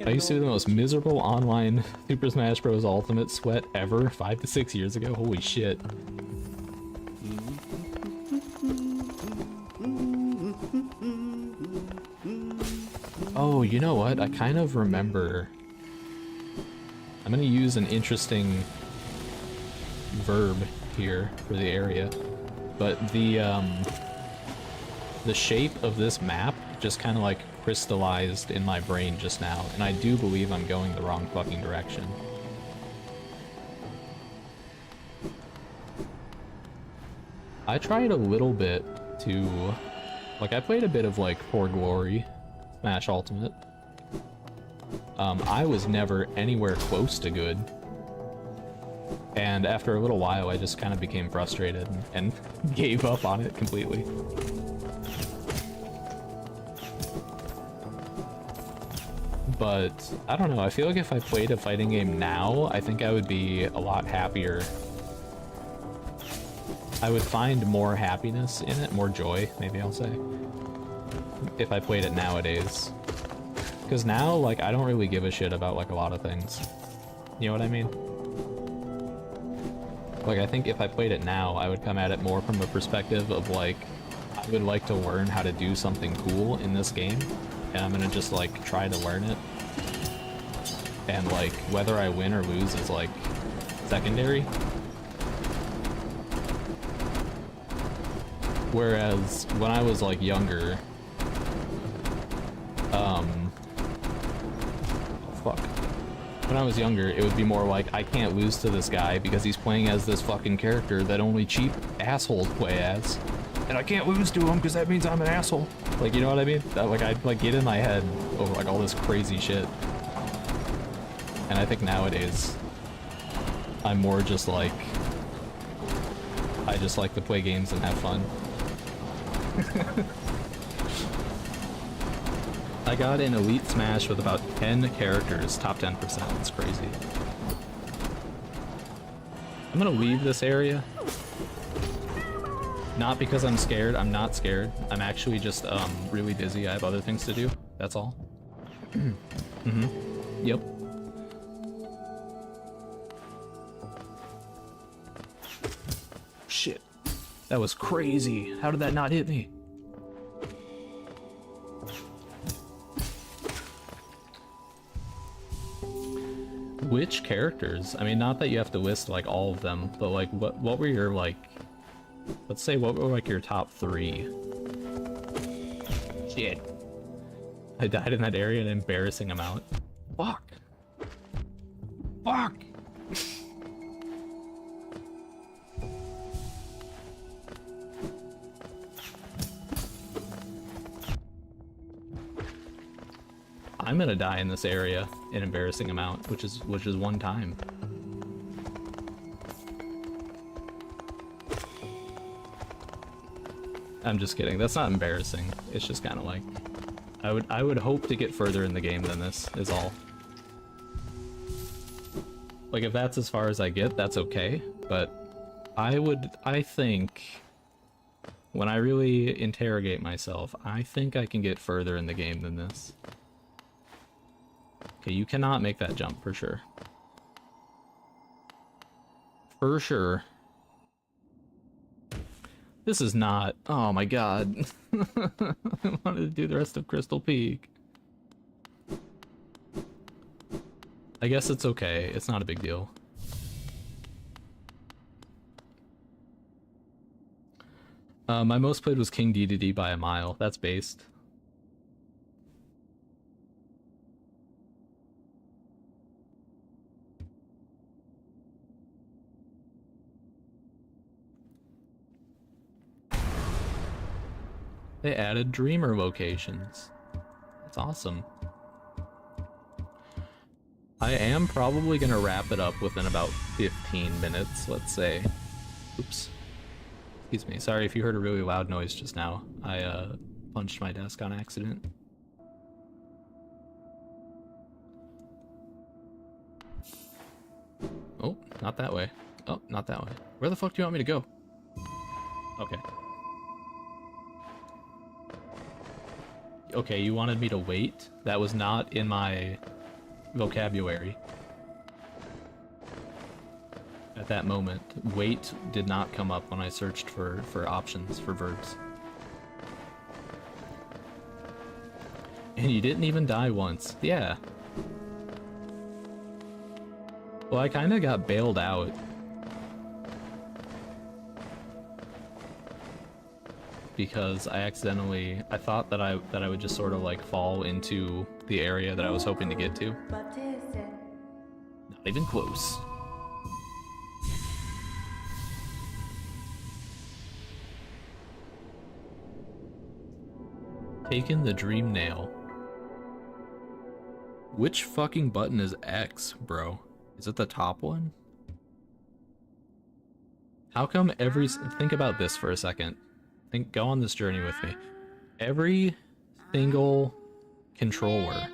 I used to be the most miserable online Super Smash Bros. Ultimate sweat ever 5 to 6 years ago. Holy shit. Oh, you know what? I kind of remember... I'm gonna use an interesting verb here for the area, but the shape of this map just kind of like crystallized in my brain just now, and I do believe I'm going the wrong fucking direction. I tried a little bit to... Like, I played a bit of, like, For Glory, Smash Ultimate. I was never anywhere close to good. And after a little while, I just kind of became frustrated and gave up on it completely. But, I don't know, I feel like if I played a fighting game now, I think I would be a lot happier. I would find more happiness in it, more joy, maybe I'll say, if I played it nowadays. Because now, like, I don't really give a shit about, like, a lot of things. You know what I mean? Like, I think if I played it now, I would come at it more from a perspective of, like, I would like to learn how to do something cool in this game, and I'm gonna just, like, try to learn it. And, like, whether I win or lose is, like, secondary. Whereas, when I was, like, younger, fuck. When I was younger, it would be more like, I can't lose to this guy because he's playing as this fucking character that only cheap assholes play as. And I can't lose to him because that means I'm an asshole. Like, you know what I mean? That, like, I'd, like, get in my head over, like, all this crazy shit. And I think nowadays, I'm more just like, I just like to play games and have fun. I got an Elite Smash with about 10 characters, top 10%. That's crazy. I'm gonna leave this area. Not because I'm scared. I'm not scared. I'm actually just really busy. I have other things to do. That's all. Yep. Shit. That was crazy. How did that not hit me? Which characters? I mean, not that you have to list, like, all of them, but, like, what were your, like... Let's say, what were, like, your top 3? Shit. I died in that area an embarrassing amount. Fuck. Fuck! I'm gonna die in this area an embarrassing amount, which is one time. I'm just kidding. That's not embarrassing. It's just kind of like, I would hope to get further in the game than this is all. Like, if that's as far as I get, that's okay. But I think when I really interrogate myself, I think I can get further in the game than this. Okay, you cannot make that jump for sure. For sure. This is not... Oh my god. I wanted to do the rest of Crystal Peak. I guess it's okay. It's not a big deal. My most played was King DDD by a mile. That's based. They added dreamer locations. That's awesome. I am probably gonna wrap it up within about 15 minutes, let's say. Oops. Excuse me. Sorry if you heard a really loud noise just now. I punched my desk on accident. Oh, not that way. Oh, not that way. Where the fuck do you want me to go? Okay. Okay, you wanted me to wait? That was not in my vocabulary. At that moment, wait did not come up when I searched for options for verbs. And you didn't even die once. Yeah. Well, I kind of got bailed out. Because I thought that I would just sort of like fall into the area that I was hoping to get to. Not even close. Taken the dream nail. Which fucking button is X, bro? Is it the top one? How come think about this for a second. Go on this journey with me. Every single controller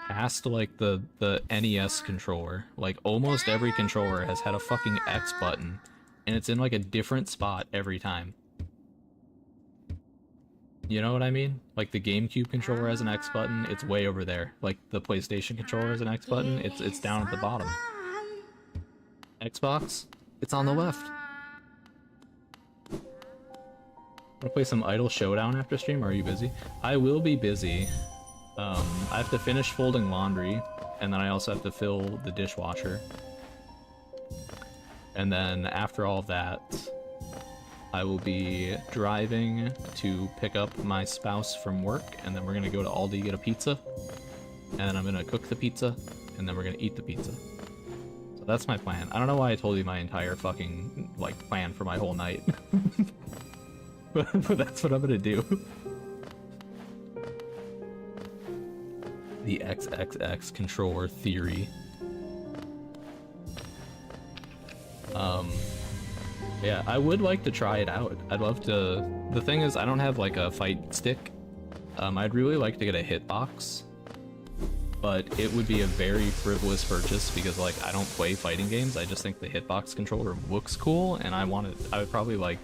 past like the NES controller, like almost every controller has had a fucking X button, and it's in like a different spot every time. You know what I mean? Like the GameCube controller has an X button, it's way over there. Like the PlayStation controller has an X button, it's down at the bottom. Xbox, it's on the left. Wanna play some Idle Showdown after stream, or are you busy? I will be busy. I have to finish folding laundry, and then I also have to fill the dishwasher. And then after all of that, I will be driving to pick up my spouse from work, and then we're gonna go to Aldi, get a pizza, and then I'm gonna cook the pizza, and then we're gonna eat the pizza. So that's my plan. I don't know why I told you my entire fucking, like, plan for my whole night. but that's what I'm gonna do. The XXX controller theory. Yeah, I would like to try it out. I'd love to... The thing is, I don't have like a fight stick. I'd really like to get a hitbox, but it would be a very frivolous purchase because like I don't play fighting games. I just think the hitbox controller looks cool, and I would probably like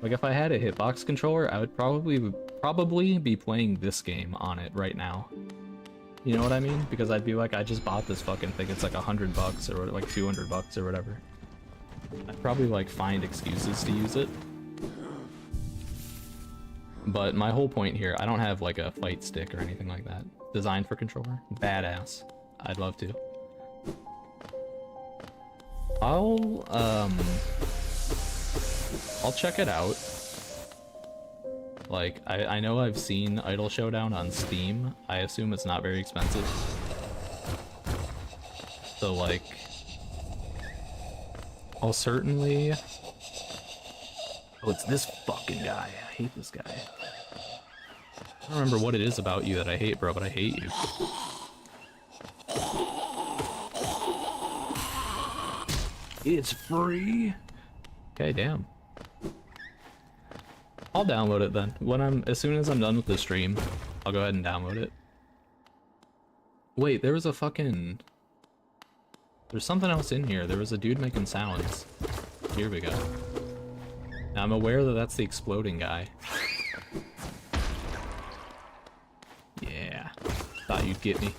if I had a hitbox controller, I would probably be playing this game on it right now. You know what I mean? Because I'd be like, I just bought this fucking thing. It's like $100 or like $200 or whatever. I'd probably like find excuses to use it. But my whole point here, I don't have like a fight stick or anything like that. Designed for controller? Badass. I'd love to. I'll check it out. Like, I know I've seen Idle Showdown on Steam. I assume it's not very expensive. So, like, I'll certainly... Oh, it's this fucking guy. I hate this guy. I don't remember what it is about you that I hate, bro, but I hate you. It's free! Okay, damn. I'll download it then. As soon as I'm done with the stream, I'll go ahead and download it. Wait, there was a fucking... There's something else in here. There was a dude making sounds. Here we go. Now I'm aware that that's the exploding guy. Yeah. Thought you'd get me.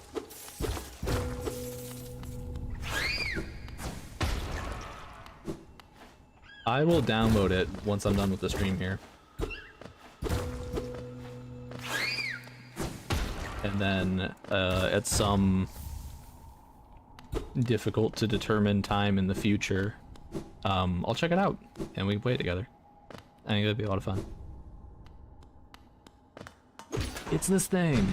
I will download it once I'm done with the stream here. And then, at some difficult to determine time in the future, I'll check it out, and we can play it together. I think that'd be a lot of fun. It's this thing!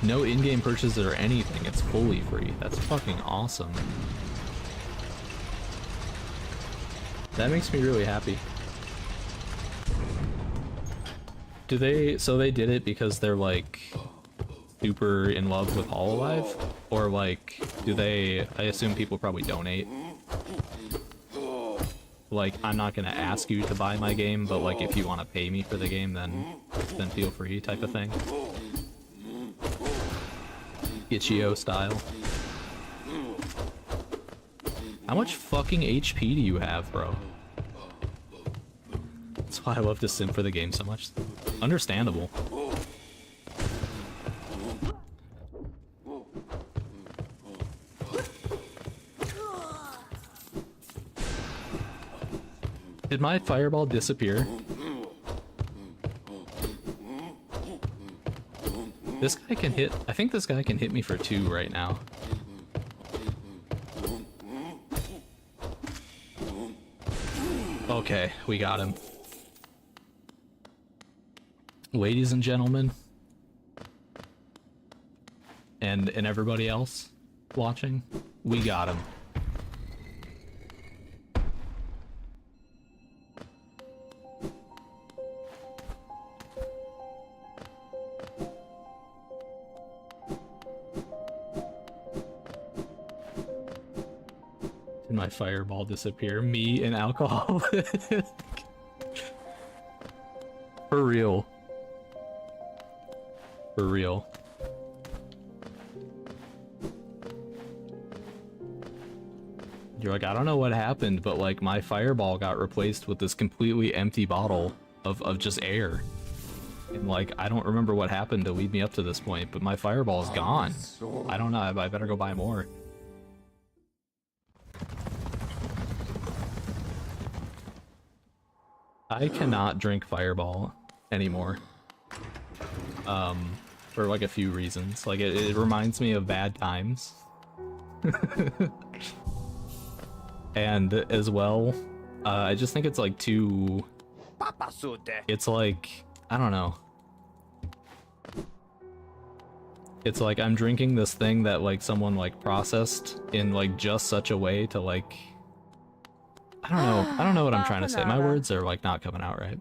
No in-game purchases or anything, it's fully free. That's fucking awesome. That makes me really happy. So they did it because they're like super in love with Hololive? Or like, I assume people probably donate. Like, I'm not gonna ask you to buy my game, but like if you want to pay me for the game, then feel free type of thing. Itch.io style. How much fucking HP do you have, bro? That's why I love to sim for the game so much. Understandable. Did my fireball disappear? This guy can hit... I think this guy can hit me for 2 right now. Okay, we got him. Ladies and gentlemen, and everybody else watching, we got him. my fireball disappear? Me and alcohol. For real. For real. You're like, I don't know what happened, but like my fireball got replaced with this completely empty bottle of just air. And like, I don't remember what happened to lead me up to this point, but my fireball is gone. I don't know, I better go buy more. I cannot drink fireball anymore. For like a few reasons. Like it reminds me of bad times. And as well, I just think it's like too... It's like, I don't know. It's like I'm drinking this thing that like someone like processed in like just such a way to like... I don't know what I'm trying to say. My words are like not coming out right.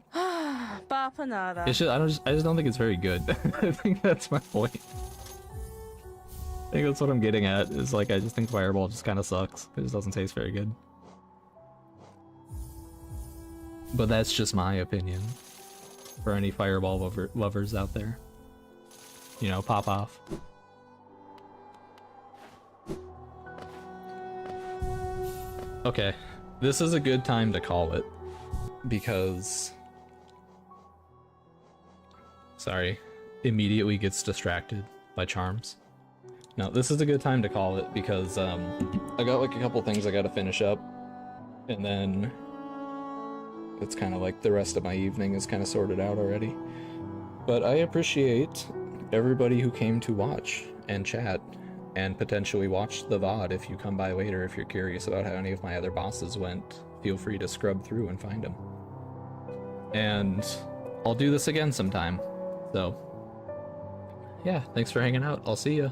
It's just, I just don't think it's very good. I think that's my point. I think that's what I'm getting at, is like I just think Fireball just kind of sucks. It just doesn't taste very good. But that's just my opinion. For any Fireball lovers out there. You know, pop off. Okay, this is a good time to call it. Because... Sorry, immediately gets distracted by charms. No, this is a good time to call it because I got like a couple things I gotta finish up, and then it's kind of like the rest of my evening is kind of sorted out already. But I appreciate everybody who came to watch and chat, and potentially watch the VOD if you come by later. If you're curious about how any of my other bosses went, feel free to scrub through and find them. And I'll do this again sometime. So, yeah, thanks for hanging out. I'll see ya.